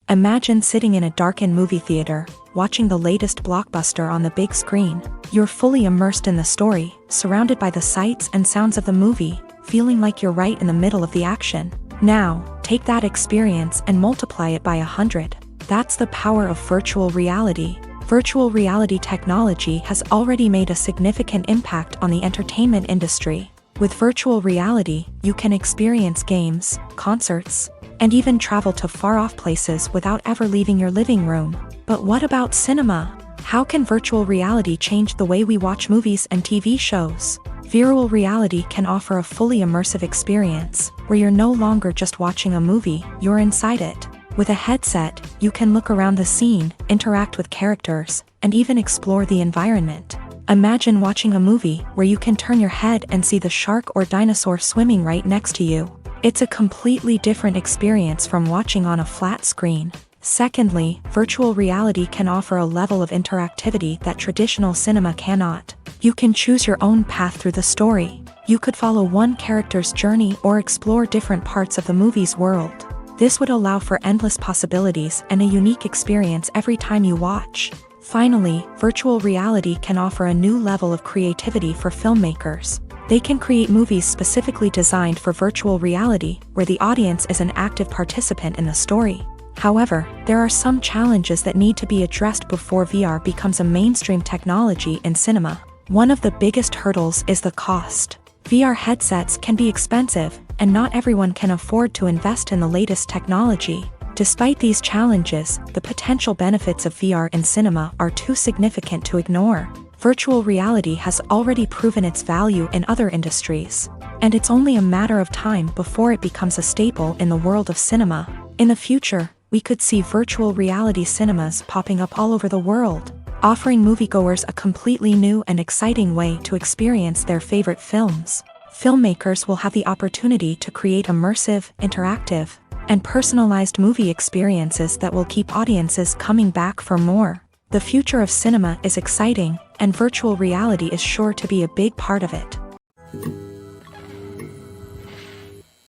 S1: Imagine sitting in a darkened movie theater, watching the latest blockbuster on the big screen. You're fully immersed in the story, surrounded by the sights and sounds of the movie, feeling like you're right in the middle of the action. Now, take that experience and multiply it by 100. That's the power of virtual reality. Virtual reality technology has already made a significant impact on the entertainment industry. With virtual reality, you can experience games, concerts, and even travel to far-off places without ever leaving your living room. But what about cinema? How can virtual reality change the way we watch movies and TV shows? Virtual reality can offer a fully immersive experience, where you're no longer just watching a movie, you're inside it. With a headset, you can look around the scene, interact with characters, and even explore the environment. Imagine watching a movie where you can turn your head and see the shark or dinosaur swimming right next to you. It's a completely different experience from watching on a flat screen. Secondly, virtual reality can offer a level of interactivity that traditional cinema cannot. You can choose your own path through the story. You could follow one character's journey or explore different parts of the movie's world. This would allow for endless possibilities and a unique experience every time you watch. Finally, virtual reality can offer a new level of creativity for filmmakers. They can create movies specifically designed for virtual reality, where the audience is an active participant in the story. However, there are some challenges that need to be addressed before VR becomes a mainstream technology in cinema. One of the biggest hurdles is the cost. VR headsets can be expensive, and not everyone can afford to invest in the latest technology. Despite these challenges, the potential benefits of VR in cinema are too significant to ignore. Virtual reality has already proven its value in other industries, and it's only a matter of time before it becomes a staple in the world of cinema. In the future, we could see virtual reality cinemas popping up all over the world, offering moviegoers a completely new and exciting way to experience their favorite films. Filmmakers will have the opportunity to create immersive, interactive, and personalized movie experiences that will keep audiences coming back for more. The future of cinema is exciting, and virtual reality is sure to be a big part of it.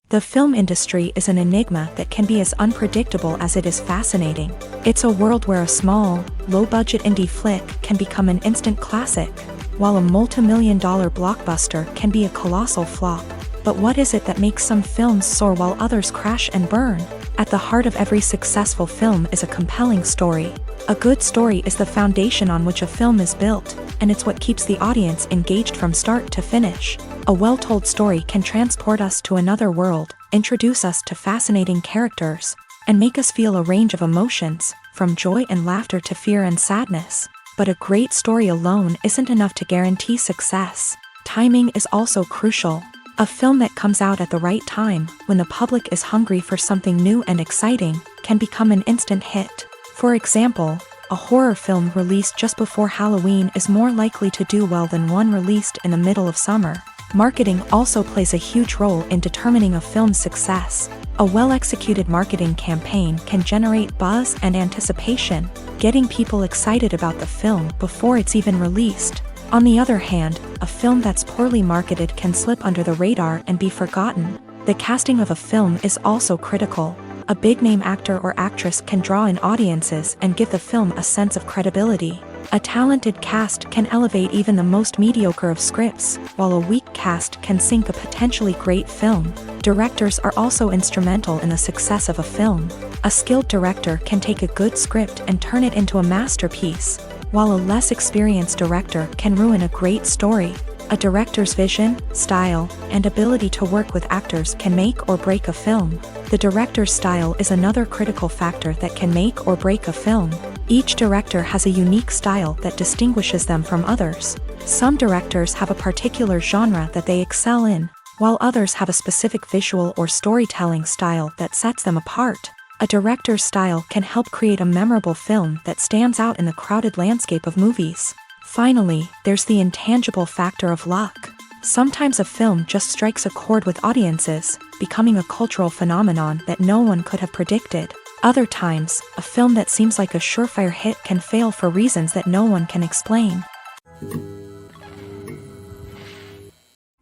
S1: The film industry is an enigma that can be as unpredictable as it is fascinating. It's a world where a small, low-budget indie flick can become an instant classic, while a multi-million-dollar blockbuster can be a colossal flop. But what is it that makes some films soar while others crash and burn? At the heart of every successful film is a compelling story. A good story is the foundation on which a film is built, and it's what keeps the audience engaged from start to finish. A well-told story can transport us to another world, introduce us to fascinating characters, and make us feel a range of emotions, from joy and laughter to fear and sadness. But a great story alone isn't enough to guarantee success. Timing is also crucial. A film that comes out at the right time, when the public is hungry for something new and exciting, can become an instant hit. For example, a horror film released just before Halloween is more likely to do well than one released in the middle of summer. Marketing also plays a huge role in determining a film's success. A well-executed marketing campaign can generate buzz and anticipation, getting people excited about the film before it's even released. On the other hand, a film that's poorly marketed can slip under the radar and be forgotten. The casting of a film is also critical. A big-name actor or actress can draw in audiences and give the film a sense of credibility. A talented cast can elevate even the most mediocre of scripts, while a weak cast can sink a potentially great film. Directors are also instrumental in the success of a film. A skilled director can take a good script and turn it into a masterpiece, while a less experienced director can ruin a great story. A director's vision, style, and ability to work with actors can make or break a film. The director's style is another critical factor that can make or break a film. Each director has a unique style that distinguishes them from others. Some directors have a particular genre that they excel in, while others have a specific visual or storytelling style that sets them apart. A director's style can help create a memorable film that stands out in the crowded landscape of movies. Finally, there's the intangible factor of luck. Sometimes a film just strikes a chord with audiences, becoming a cultural phenomenon that no one could have predicted. Other times, a film that seems like a surefire hit can fail for reasons that no one can explain.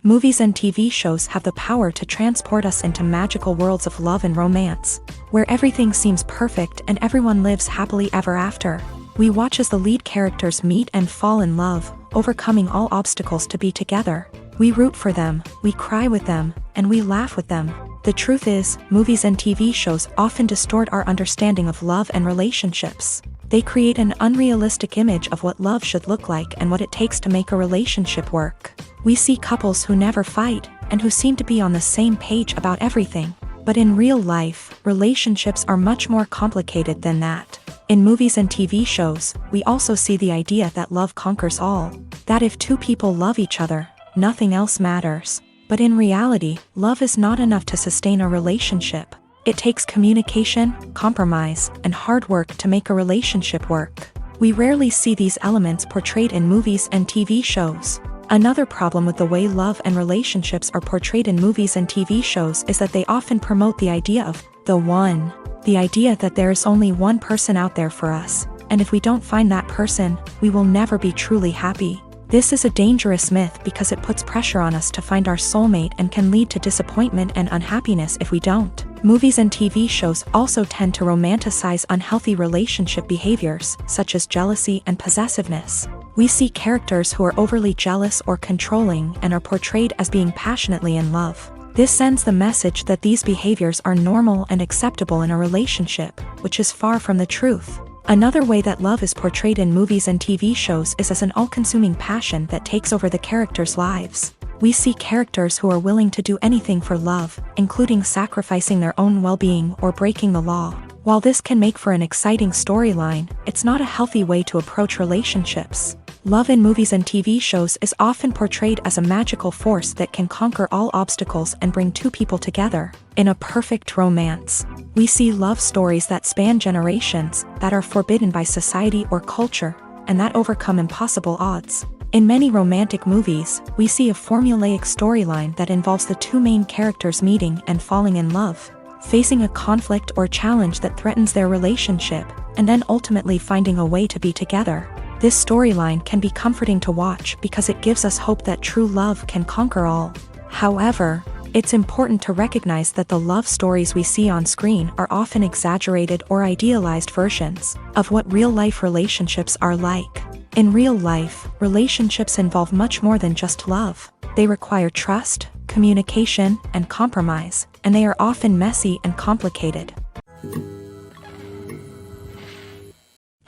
S1: Movies and TV shows have the power to transport us into magical worlds of love and romance, where everything seems perfect and everyone lives happily ever after. We watch as the lead characters meet and fall in love, overcoming all obstacles to be together. We root for them, we cry with them, and we laugh with them. The truth is, movies and TV shows often distort our understanding of love and relationships. They create an unrealistic image of what love should look like and what it takes to make a relationship work. We see couples who never fight, and who seem to be on the same page about everything. But in real life, relationships are much more complicated than that. In movies and TV shows, we also see the idea that love conquers all. That if two people love each other, nothing else matters. But in reality, love is not enough to sustain a relationship. It takes communication, compromise, and hard work to make a relationship work. We rarely see these elements portrayed in movies and TV shows. Another problem with the way love and relationships are portrayed in movies and TV shows is that they often promote the idea of the one. The idea that there is only one person out there for us, and if we don't find that person, we will never be truly happy. This is a dangerous myth because it puts pressure on us to find our soulmate and can lead to disappointment and unhappiness if we don't. Movies and TV shows also tend to romanticize unhealthy relationship behaviors, such as jealousy and possessiveness. We see characters who are overly jealous or controlling and are portrayed as being passionately in love. This sends the message that these behaviors are normal and acceptable in a relationship, which is far from the truth. Another way that love is portrayed in movies and TV shows is as an all-consuming passion that takes over the characters' lives. We see characters who are willing to do anything for love, including sacrificing their own well-being or breaking the law. While this can make for an exciting storyline, it's not a healthy way to approach relationships. Love in movies and TV shows is often portrayed as a magical force that can conquer all obstacles and bring two people together. In a perfect romance, we see love stories that span generations, that are forbidden by society or culture, and that overcome impossible odds. In many romantic movies, we see a formulaic storyline that involves the two main characters meeting and falling in love, facing a conflict or challenge that threatens their relationship, and then ultimately finding a way to be together. This storyline can be comforting to watch because it gives us hope that true love can conquer all. However, it's important to recognize that the love stories we see on screen are often exaggerated or idealized versions of what real-life relationships are like. In real life, relationships involve much more than just love. They require trust, communication, and compromise, and they are often messy and complicated.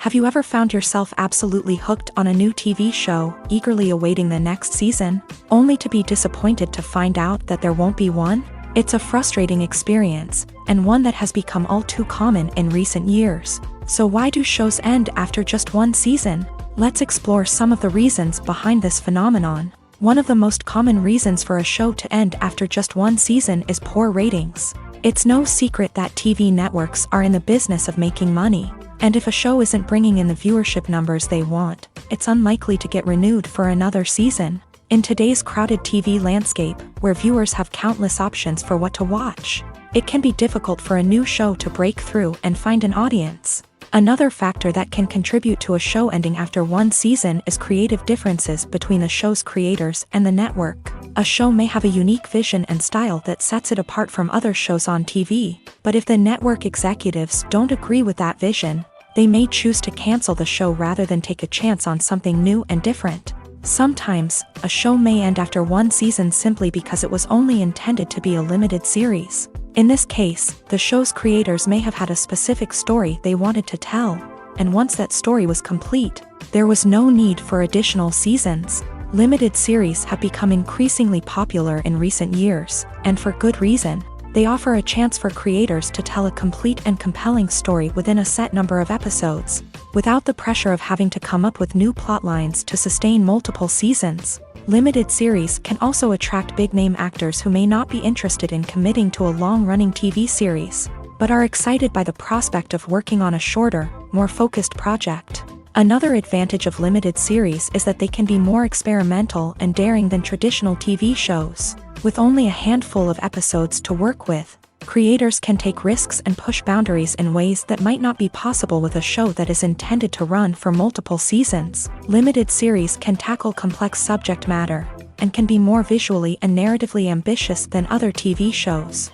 S1: Have you ever found yourself absolutely hooked on a new TV show, eagerly awaiting the next season, only to be disappointed to find out that there won't be one? It's a frustrating experience, and one that has become all too common in recent years. So why do shows end after just one season? Let's explore some of the reasons behind this phenomenon. One of the most common reasons for a show to end after just one season is poor ratings. It's no secret that TV networks are in the business of making money. And if a show isn't bringing in the viewership numbers they want, it's unlikely to get renewed for another season. In today's crowded TV landscape, where viewers have countless options for what to watch, it can be difficult for a new show to break through and find an audience. Another factor that can contribute to a show ending after one season is creative differences between the show's creators and the network. A show may have a unique vision and style that sets it apart from other shows on TV, but if the network executives don't agree with that vision, they may choose to cancel the show rather than take a chance on something new and different. Sometimes, a show may end after one season simply because it was only intended to be a limited series. In this case, the show's creators may have had a specific story they wanted to tell, and once that story was complete, there was no need for additional seasons. Limited series have become increasingly popular in recent years, and for good reason. They offer a chance for creators to tell a complete and compelling story within a set number of episodes, without the pressure of having to come up with new plot lines to sustain multiple seasons. Limited series can also attract big-name actors who may not be interested in committing to a long-running TV series, but are excited by the prospect of working on a shorter, more focused project. Another advantage of limited series is that they can be more experimental and daring than traditional TV shows. With only a handful of episodes to work with, creators can take risks and push boundaries in ways that might not be possible with a show that is intended to run for multiple seasons. Limited series can tackle complex subject matter, and can be more visually and narratively ambitious than other TV shows.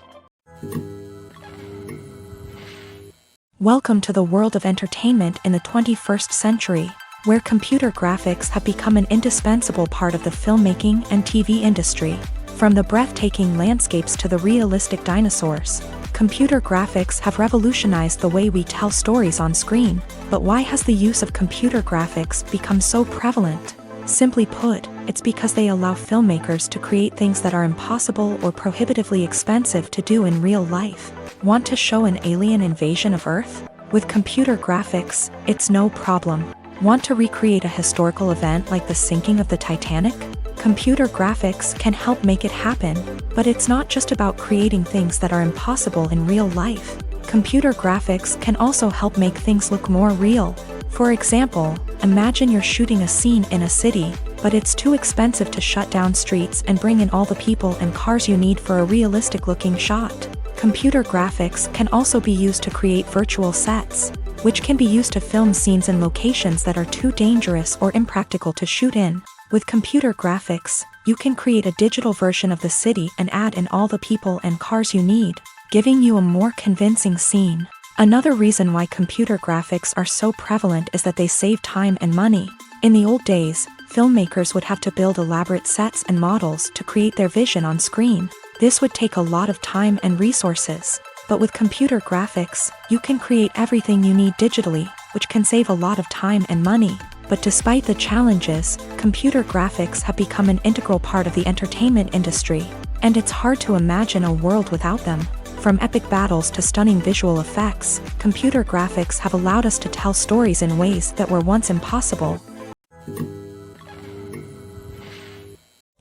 S1: Welcome to the world of entertainment in the 21st century, where computer graphics have become an indispensable part of the filmmaking and TV industry. From the breathtaking landscapes to the realistic dinosaurs, computer graphics have revolutionized the way we tell stories on screen. But why has the use of computer graphics become so prevalent? Simply put, it's because they allow filmmakers to create things that are impossible or prohibitively expensive to do in real life. Want to show an alien invasion of Earth? With computer graphics, it's no problem. Want to recreate a historical event like the sinking of the Titanic? Computer graphics can help make it happen, but it's not just about creating things that are impossible in real life. Computer graphics can also help make things look more real. For example, imagine you're shooting a scene in a city, but it's too expensive to shut down streets and bring in all the people and cars you need for a realistic-looking shot. Computer graphics can also be used to create virtual sets, which can be used to film scenes in locations that are too dangerous or impractical to shoot in. With computer graphics, you can create a digital version of the city and add in all the people and cars you need, giving you a more convincing scene. Another reason why computer graphics are so prevalent is that they save time and money. In the old days, filmmakers would have to build elaborate sets and models to create their vision on screen. This would take a lot of time and resources. But with computer graphics, you can create everything you need digitally, which can save a lot of time and money. But despite the challenges, computer graphics have become an integral part of the entertainment industry, and it's hard to imagine a world without them. From epic battles to stunning visual effects, computer graphics have allowed us to tell stories in ways that were once impossible.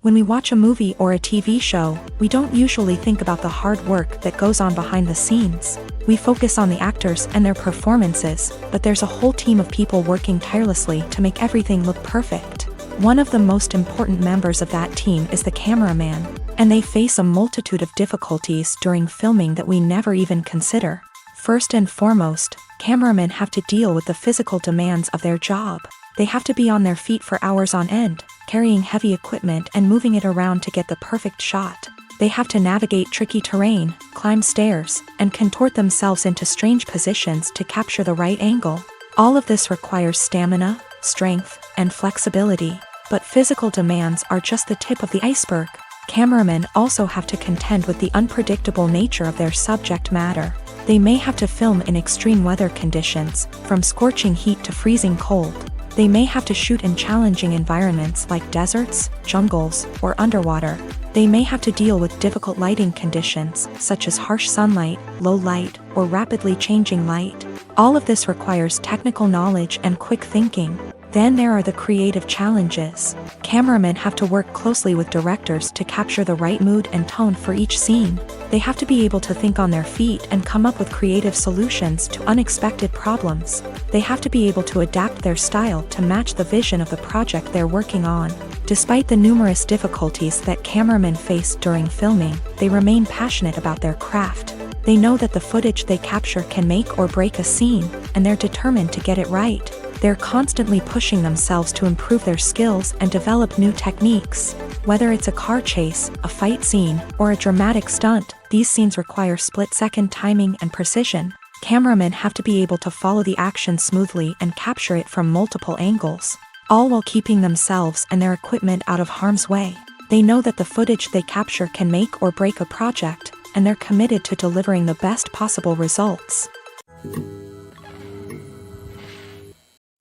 S1: When we watch a movie or a TV show, we don't usually think about the hard work that goes on behind the scenes. We focus on the actors and their performances, but there's a whole team of people working tirelessly to make everything look perfect. One of the most important members of that team is the cameraman, and they face a multitude of difficulties during filming that we never even consider. First and foremost, cameramen have to deal with the physical demands of their job. They have to be on their feet for hours on end, carrying heavy equipment and moving it around to get the perfect shot. They have to navigate tricky terrain, climb stairs, and contort themselves into strange positions to capture the right angle. All of this requires stamina, strength, and flexibility. But physical demands are just the tip of the iceberg. Cameramen also have to contend with the unpredictable nature of their subject matter. They may have to film in extreme weather conditions, from scorching heat to freezing cold. They may have to shoot in challenging environments like deserts, jungles, or underwater. They may have to deal with difficult lighting conditions, such as harsh sunlight, low light, or rapidly changing light. All of this requires technical knowledge and quick thinking. Then there are the creative challenges. Cameramen have to work closely with directors to capture the right mood and tone for each scene. They have to be able to think on their feet and come up with creative solutions to unexpected problems. They have to be able to adapt their style to match the vision of the project they're working on. Despite the numerous difficulties that cameramen face during filming, they remain passionate about their craft. They know that the footage they capture can make or break a scene, and they're determined to get it right. They're constantly pushing themselves to improve their skills and develop new techniques. Whether it's a car chase, a fight scene, or a dramatic stunt, these scenes require split-second timing and precision. Cameramen have to be able to follow the action smoothly and capture it from multiple angles, all while keeping themselves and their equipment out of harm's way. They know that the footage they capture can make or break a project, and they're committed to delivering the best possible results.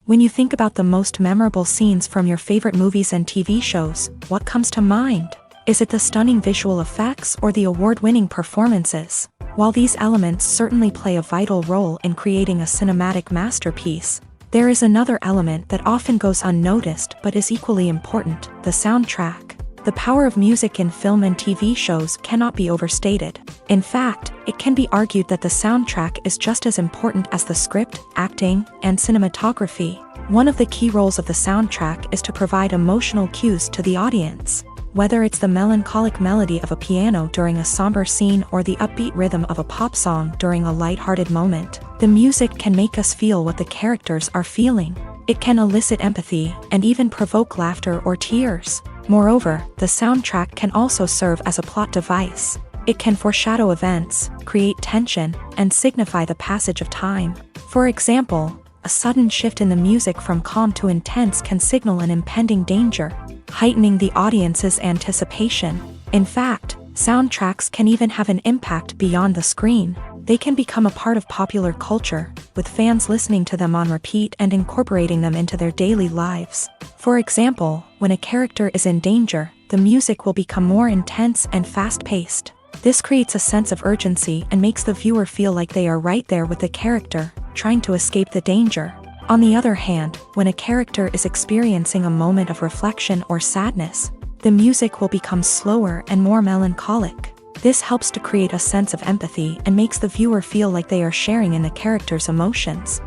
S1: When you think about the most memorable scenes from your favorite movies and TV shows, what comes to mind? Is it the stunning visual effects or the award-winning performances? While these elements certainly play a vital role in creating a cinematic masterpiece, there is another element that often goes unnoticed but is equally important: the soundtrack. The power of music in film and TV shows cannot be overstated. In fact, it can be argued that the soundtrack is just as important as the script, acting, and cinematography. One of the key roles of the soundtrack is to provide emotional cues to the audience. Whether it's the melancholic melody of a piano during a somber scene or the upbeat rhythm of a pop song during a lighthearted moment, the music can make us feel what the characters are feeling. It can elicit empathy and even provoke laughter or tears. Moreover, the soundtrack can also serve as a plot device. It can foreshadow events, create tension, and signify the passage of time. For example, a sudden shift in the music from calm to intense can signal an impending danger, heightening the audience's anticipation. In fact, soundtracks can even have an impact beyond the screen. They can become a part of popular culture, with fans listening to them on repeat and incorporating them into their daily lives. For example, when a character is in danger, the music will become more intense and fast-paced. This creates a sense of urgency and makes the viewer feel like they are right there with the character, trying to escape the danger. On the other hand, when a character is experiencing a moment of reflection or sadness, the music will become slower and more melancholic. This helps to create a sense of empathy and makes the viewer feel like they are sharing in the character's emotions.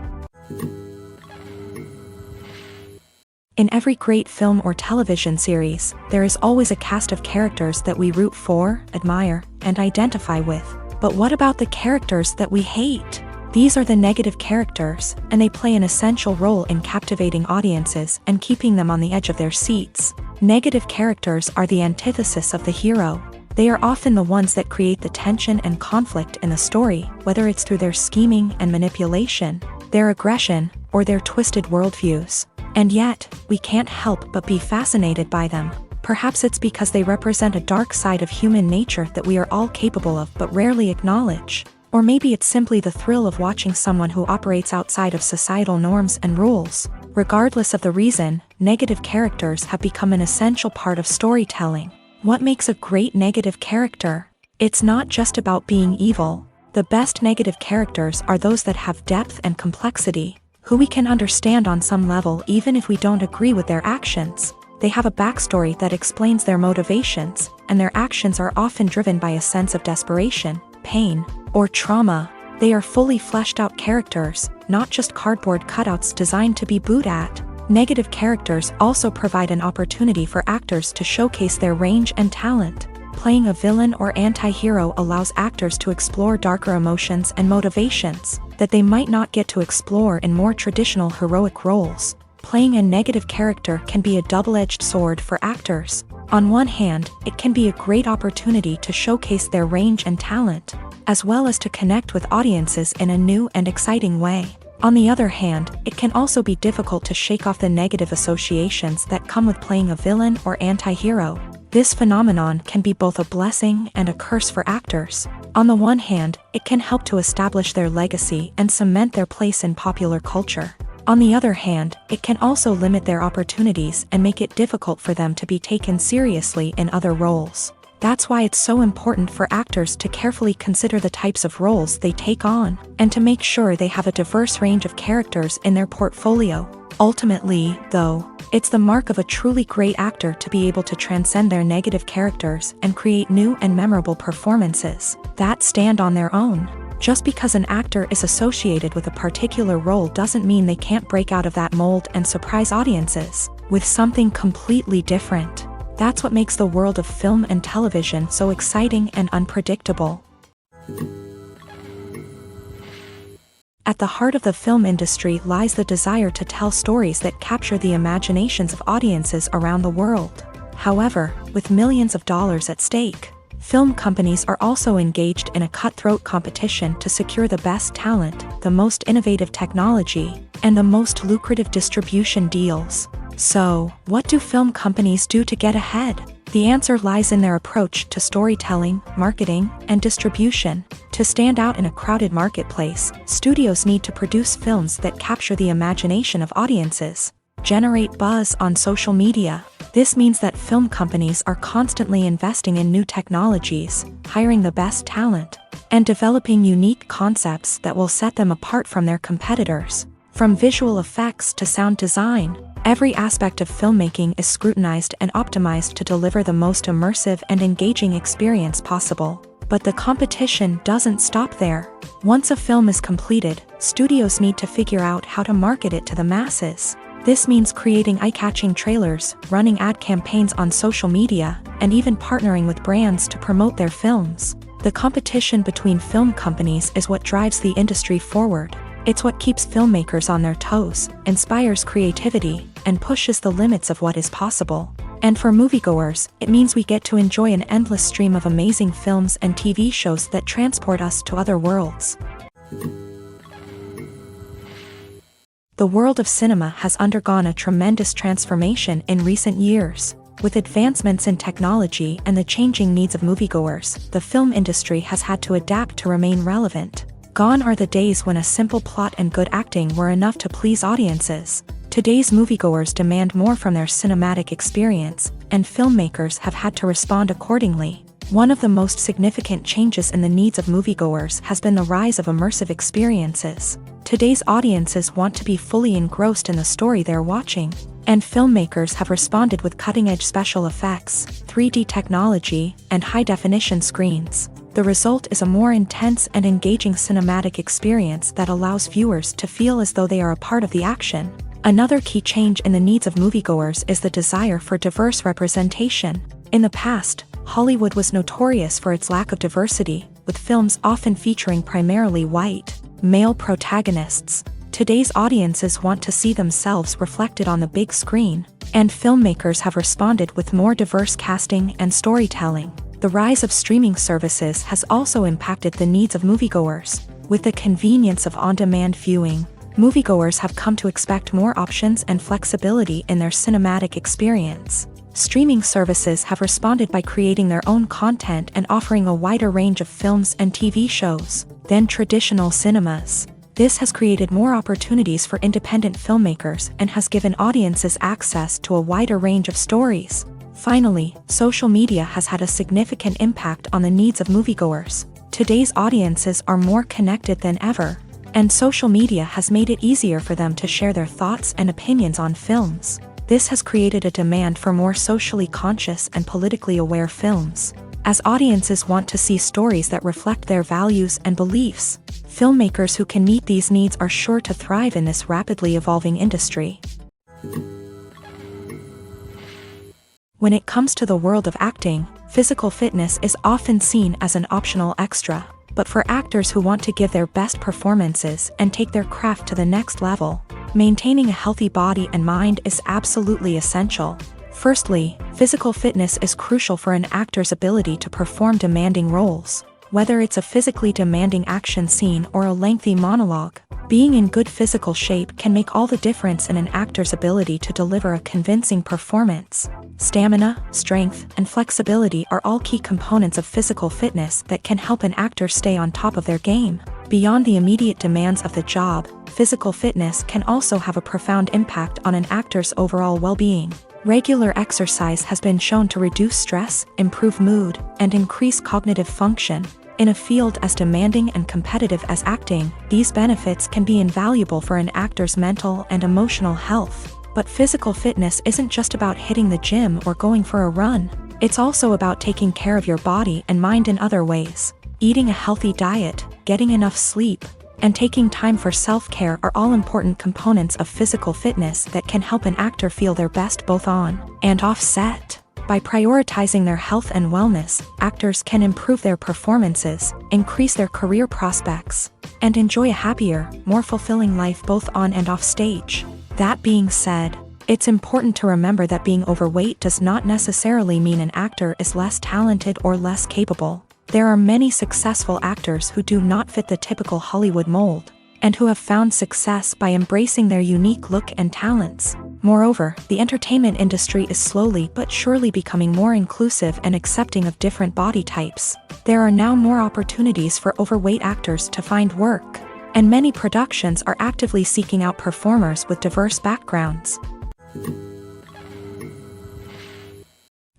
S1: In every great film or television series, there is always a cast of characters that we root for, admire, and identify with. But what about the characters that we hate? These are the negative characters, and they play an essential role in captivating audiences and keeping them on the edge of their seats. Negative characters are the antithesis of the hero. They are often the ones that create the tension and conflict in the story, whether it's through their scheming and manipulation, their aggression, or their twisted worldviews. And yet, we can't help but be fascinated by them. Perhaps it's because they represent a dark side of human nature that we are all capable of but rarely acknowledge. Or maybe it's simply the thrill of watching someone who operates outside of societal norms and rules. Regardless of the reason, negative characters have become an essential part of storytelling. What makes a great negative character? It's not just about being evil. The best negative characters are those that have depth and complexity, who we can understand on some level even if we don't agree with their actions. They have a backstory that explains their motivations, and their actions are often driven by a sense of desperation, pain, or trauma. They are fully fleshed out characters, not just cardboard cutouts designed to be booed at. Negative characters also provide an opportunity for actors to showcase their range and talent. Playing a villain or anti-hero allows actors to explore darker emotions and motivations that they might not get to explore in more traditional heroic roles. Playing a negative character can be a double-edged sword for actors. On one hand, it can be a great opportunity to showcase their range and talent, as well as to connect with audiences in a new and exciting way. On the other hand, it can also be difficult to shake off the negative associations that come with playing a villain or anti-hero. This phenomenon can be both a blessing and a curse for actors. On the one hand, it can help to establish their legacy and cement their place in popular culture. On the other hand, it can also limit their opportunities and make it difficult for them to be taken seriously in other roles. That's why it's so important for actors to carefully consider the types of roles they take on, and to make sure they have a diverse range of characters in their portfolio. Ultimately, though, it's the mark of a truly great actor to be able to transcend their negative characters and create new and memorable performances that stand on their own. Just because an actor is associated with a particular role doesn't mean they can't break out of that mold and surprise audiences with something completely different. That's what makes the world of film and television so exciting and unpredictable. At the heart of the film industry lies the desire to tell stories that capture the imaginations of audiences around the world. However, with millions of dollars at stake, film companies are also engaged in a cutthroat competition to secure the best talent, the most innovative technology, and the most lucrative distribution deals. So, what do film companies do to get ahead? The answer lies in their approach to storytelling, marketing, and distribution. To stand out in a crowded marketplace, studios need to produce films that capture the imagination of audiences, generate buzz on social media. This means that film companies are constantly investing in new technologies, hiring the best talent, and developing unique concepts that will set them apart from their competitors. From visual effects to sound design, every aspect of filmmaking is scrutinized and optimized to deliver the most immersive and engaging experience possible. But the competition doesn't stop there. Once a film is completed, studios need to figure out how to market it to the masses. This means creating eye-catching trailers, running ad campaigns on social media, and even partnering with brands to promote their films. The competition between film companies is what drives the industry forward. It's what keeps filmmakers on their toes, inspires creativity, and pushes the limits of what is possible. And for moviegoers, it means we get to enjoy an endless stream of amazing films and TV shows that transport us to other worlds. The world of cinema has undergone a tremendous transformation in recent years. With advancements in technology and the changing needs of moviegoers, the film industry has had to adapt to remain relevant. Gone are the days when a simple plot and good acting were enough to please audiences. Today's moviegoers demand more from their cinematic experience, and filmmakers have had to respond accordingly. One of the most significant changes in the needs of moviegoers has been the rise of immersive experiences. Today's audiences want to be fully engrossed in the story they're watching, and filmmakers have responded with cutting-edge special effects, 3D technology, and high-definition screens. The result is a more intense and engaging cinematic experience that allows viewers to feel as though they are a part of the action. Another key change in the needs of moviegoers is the desire for diverse representation. In the past, Hollywood was notorious for its lack of diversity, with films often featuring primarily white, male protagonists. Today's audiences want to see themselves reflected on the big screen, and filmmakers have responded with more diverse casting and storytelling. The rise of streaming services has also impacted the needs of moviegoers. With the convenience of on-demand viewing, moviegoers have come to expect more options and flexibility in their cinematic experience. Streaming services have responded by creating their own content and offering a wider range of films and TV shows than traditional cinemas. This has created more opportunities for independent filmmakers and has given audiences access to a wider range of stories. Finally, social media has had a significant impact on the needs of moviegoers. Today's audiences are more connected than ever, and social media has made it easier for them to share their thoughts and opinions on films. This has created a demand for more socially conscious and politically aware films. As audiences want to see stories that reflect their values and beliefs, filmmakers who can meet these needs are sure to thrive in this rapidly evolving industry. When it comes to the world of acting, physical fitness is often seen as an optional extra. But for actors who want to give their best performances and take their craft to the next level, maintaining a healthy body and mind is absolutely essential. Firstly, physical fitness is crucial for an actor's ability to perform demanding roles. Whether it's a physically demanding action scene or a lengthy monologue, being in good physical shape can make all the difference in an actor's ability to deliver a convincing performance. Stamina, strength, and flexibility are all key components of physical fitness that can help an actor stay on top of their game. Beyond the immediate demands of the job, physical fitness can also have a profound impact on an actor's overall well-being. Regular exercise has been shown to reduce stress, improve mood, and increase cognitive function. In a field as demanding and competitive as acting, these benefits can be invaluable for an actor's mental and emotional health. But physical fitness isn't just about hitting the gym or going for a run. It's also about taking care of your body and mind in other ways. Eating a healthy diet, getting enough sleep, and taking time for self-care are all important components of physical fitness that can help an actor feel their best both on and off set. By prioritizing their health and wellness, actors can improve their performances, increase their career prospects, and enjoy a happier, more fulfilling life both on and off stage. That being said, it's important to remember that being overweight does not necessarily mean an actor is less talented or less capable. There are many successful actors who do not fit the typical Hollywood mold, and who have found success by embracing their unique look and talents. Moreover, the entertainment industry is slowly but surely becoming more inclusive and accepting of different body types. There are now more opportunities for overweight actors to find work, and many productions are actively seeking out performers with diverse backgrounds.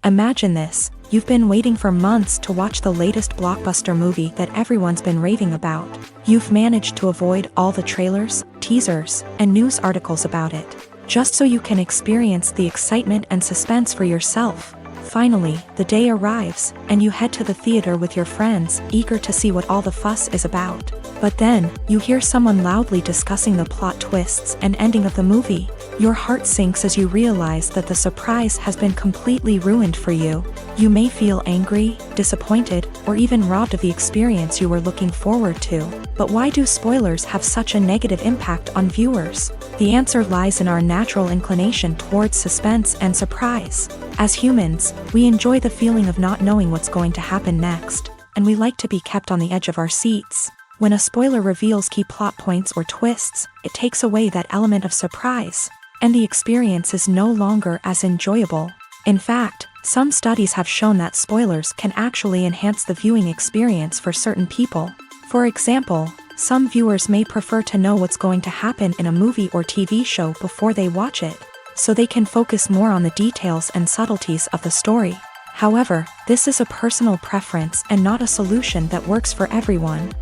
S1: Imagine this. You've been waiting for months to watch the latest blockbuster movie that everyone's been raving about. You've managed to avoid all the trailers, teasers, and news articles about it, just so you can experience the excitement and suspense for yourself. Finally, the day arrives, and you head to the theater with your friends, eager to see what all the fuss is about. But then, you hear someone loudly discussing the plot twists and ending of the movie. Your heart sinks as you realize that the surprise has been completely ruined for you. You may feel angry, disappointed, or even robbed of the experience you were looking forward to. But why do spoilers have such a negative impact on viewers? The answer lies in our natural inclination towards suspense and surprise. As humans, we enjoy the feeling of not knowing what's going to happen next, and we like to be kept on the edge of our seats. When a spoiler reveals key plot points or twists, it takes away that element of surprise, and the experience is no longer as enjoyable. In fact, some studies have shown that spoilers can actually enhance the viewing experience for certain people. For example, some viewers may prefer to know what's going to happen in a movie or TV show before they watch it, so they can focus more on the details and subtleties of the story. However, this is a personal preference and not a solution that works for everyone.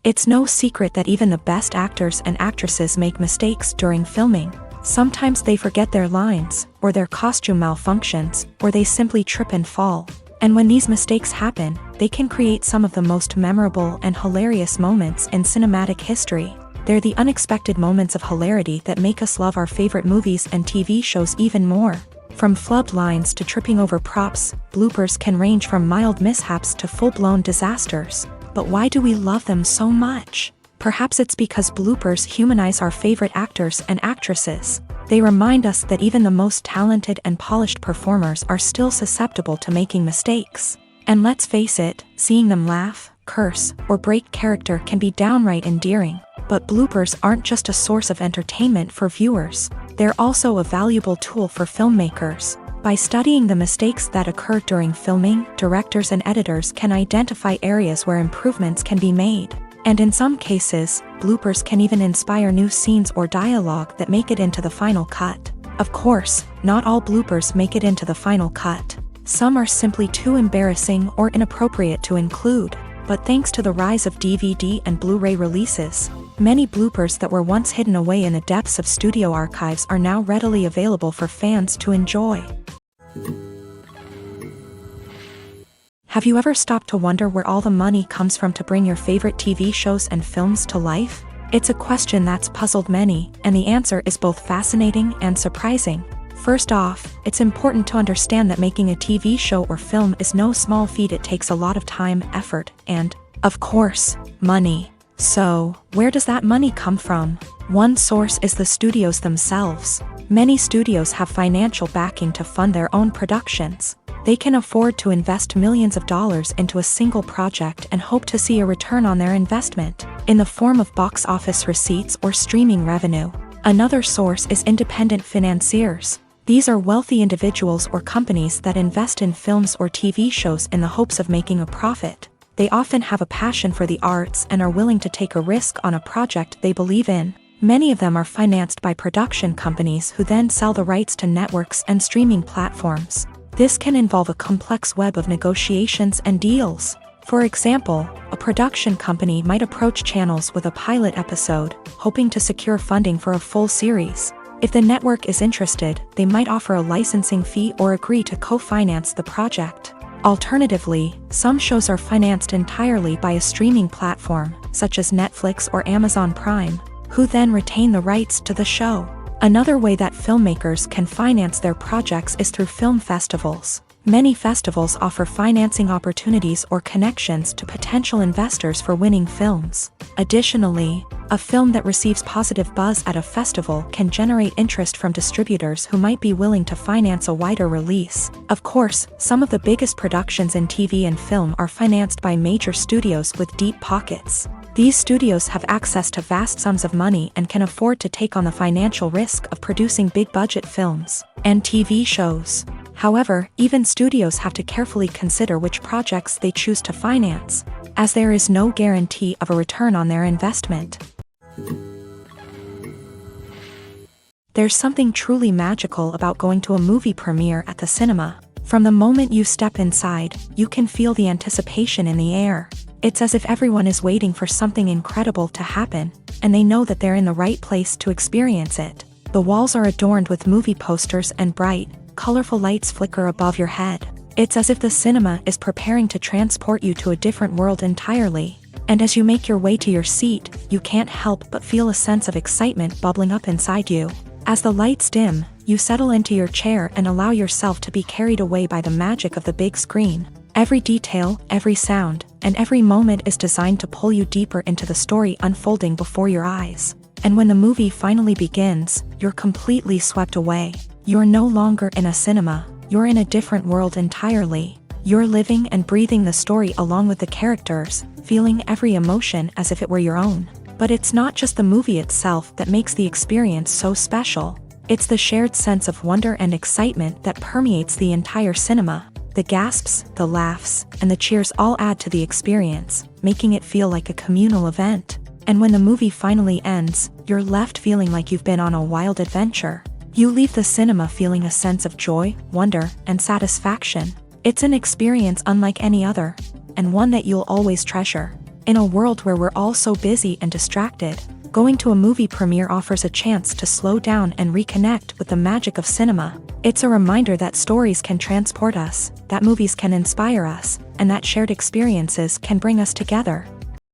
S1: It's no secret that even the best actors and actresses make mistakes during filming. Sometimes they forget their lines, or their costume malfunctions, or they simply trip and fall. And when these mistakes happen, they can create some of the most memorable and hilarious moments in cinematic history. They're the unexpected moments of hilarity that make us love our favorite movies and TV shows even more. From flubbed lines to tripping over props, bloopers can range from mild mishaps to full-blown disasters. But why do we love them so much? Perhaps it's because bloopers humanize our favorite actors and actresses. They remind us that even the most talented and polished performers are still susceptible to making mistakes. And let's face it, seeing them laugh, curse, or break character can be downright endearing. But bloopers aren't just a source of entertainment for viewers. They're also a valuable tool for filmmakers. By studying the mistakes that occur during filming, directors and editors can identify areas where improvements can be made. And in some cases, bloopers can even inspire new scenes or dialogue that make it into the final cut. Of course, not all bloopers make it into the final cut. Some are simply too embarrassing or inappropriate to include. But thanks to the rise of DVD and Blu-ray releases, many bloopers that were once hidden away in the depths of studio archives are now readily available for fans to enjoy. Have you ever stopped to wonder where all the money comes from to bring your favorite TV shows and films to life? It's a question that's puzzled many, and the answer is both fascinating and surprising. First off, it's important to understand that making a TV show or film is no small feat. It takes a lot of time, effort, and, of course, money. So, where does that money come from? One source is the studios themselves. Many studios have financial backing to fund their own productions. They can afford to invest millions of dollars into a single project and hope to see a return on their investment, in the form of box office receipts or streaming revenue. Another source is independent financiers. These are wealthy individuals or companies that invest in films or TV shows in the hopes of making a profit. They often have a passion for the arts and are willing to take a risk on a project they believe in. Many of them are financed by production companies who then sell the rights to networks and streaming platforms. This can involve a complex web of negotiations and deals. For example, a production company might approach channels with a pilot episode, hoping to secure funding for a full series. If the network is interested, they might offer a licensing fee or agree to co-finance the project. Alternatively, some shows are financed entirely by a streaming platform, such as Netflix or Amazon Prime, who then retain the rights to the show. Another way that filmmakers can finance their projects is through film festivals. Many festivals offer financing opportunities or connections to potential investors for winning films. Additionally, a film that receives positive buzz at a festival can generate interest from distributors who might be willing to finance a wider release. Of course, some of the biggest productions in TV and film are financed by major studios with deep pockets. These studios have access to vast sums of money and can afford to take on the financial risk of producing big-budget films and TV shows. However, even studios have to carefully consider which projects they choose to finance, as there is no guarantee of a return on their investment. There's something truly magical about going to a movie premiere at the cinema. From the moment you step inside, you can feel the anticipation in the air. It's as if everyone is waiting for something incredible to happen, and they know that they're in the right place to experience it. The walls are adorned with movie posters and bright, colorful lights flicker above your head. It's as if the cinema is preparing to transport you to a different world entirely. And as you make your way to your seat, you can't help but feel a sense of excitement bubbling up inside you. As the lights dim, you settle into your chair and allow yourself to be carried away by the magic of the big screen. Every detail, every sound, and every moment is designed to pull you deeper into the story unfolding before your eyes. And when the movie finally begins, you're completely swept away. You're no longer in a cinema, you're in a different world entirely. You're living and breathing the story along with the characters, feeling every emotion as if it were your own. But it's not just the movie itself that makes the experience so special. It's the shared sense of wonder and excitement that permeates the entire cinema. The gasps, the laughs, and the cheers all add to the experience, making it feel like a communal event. And when the movie finally ends, you're left feeling like you've been on a wild adventure. You leave the cinema feeling a sense of joy, wonder, and satisfaction. It's an experience unlike any other, and one that you'll always treasure. In a world where we're all so busy and distracted, going to a movie premiere offers a chance to slow down and reconnect with the magic of cinema. It's a reminder that stories can transport us, that movies can inspire us, and that shared experiences can bring us together.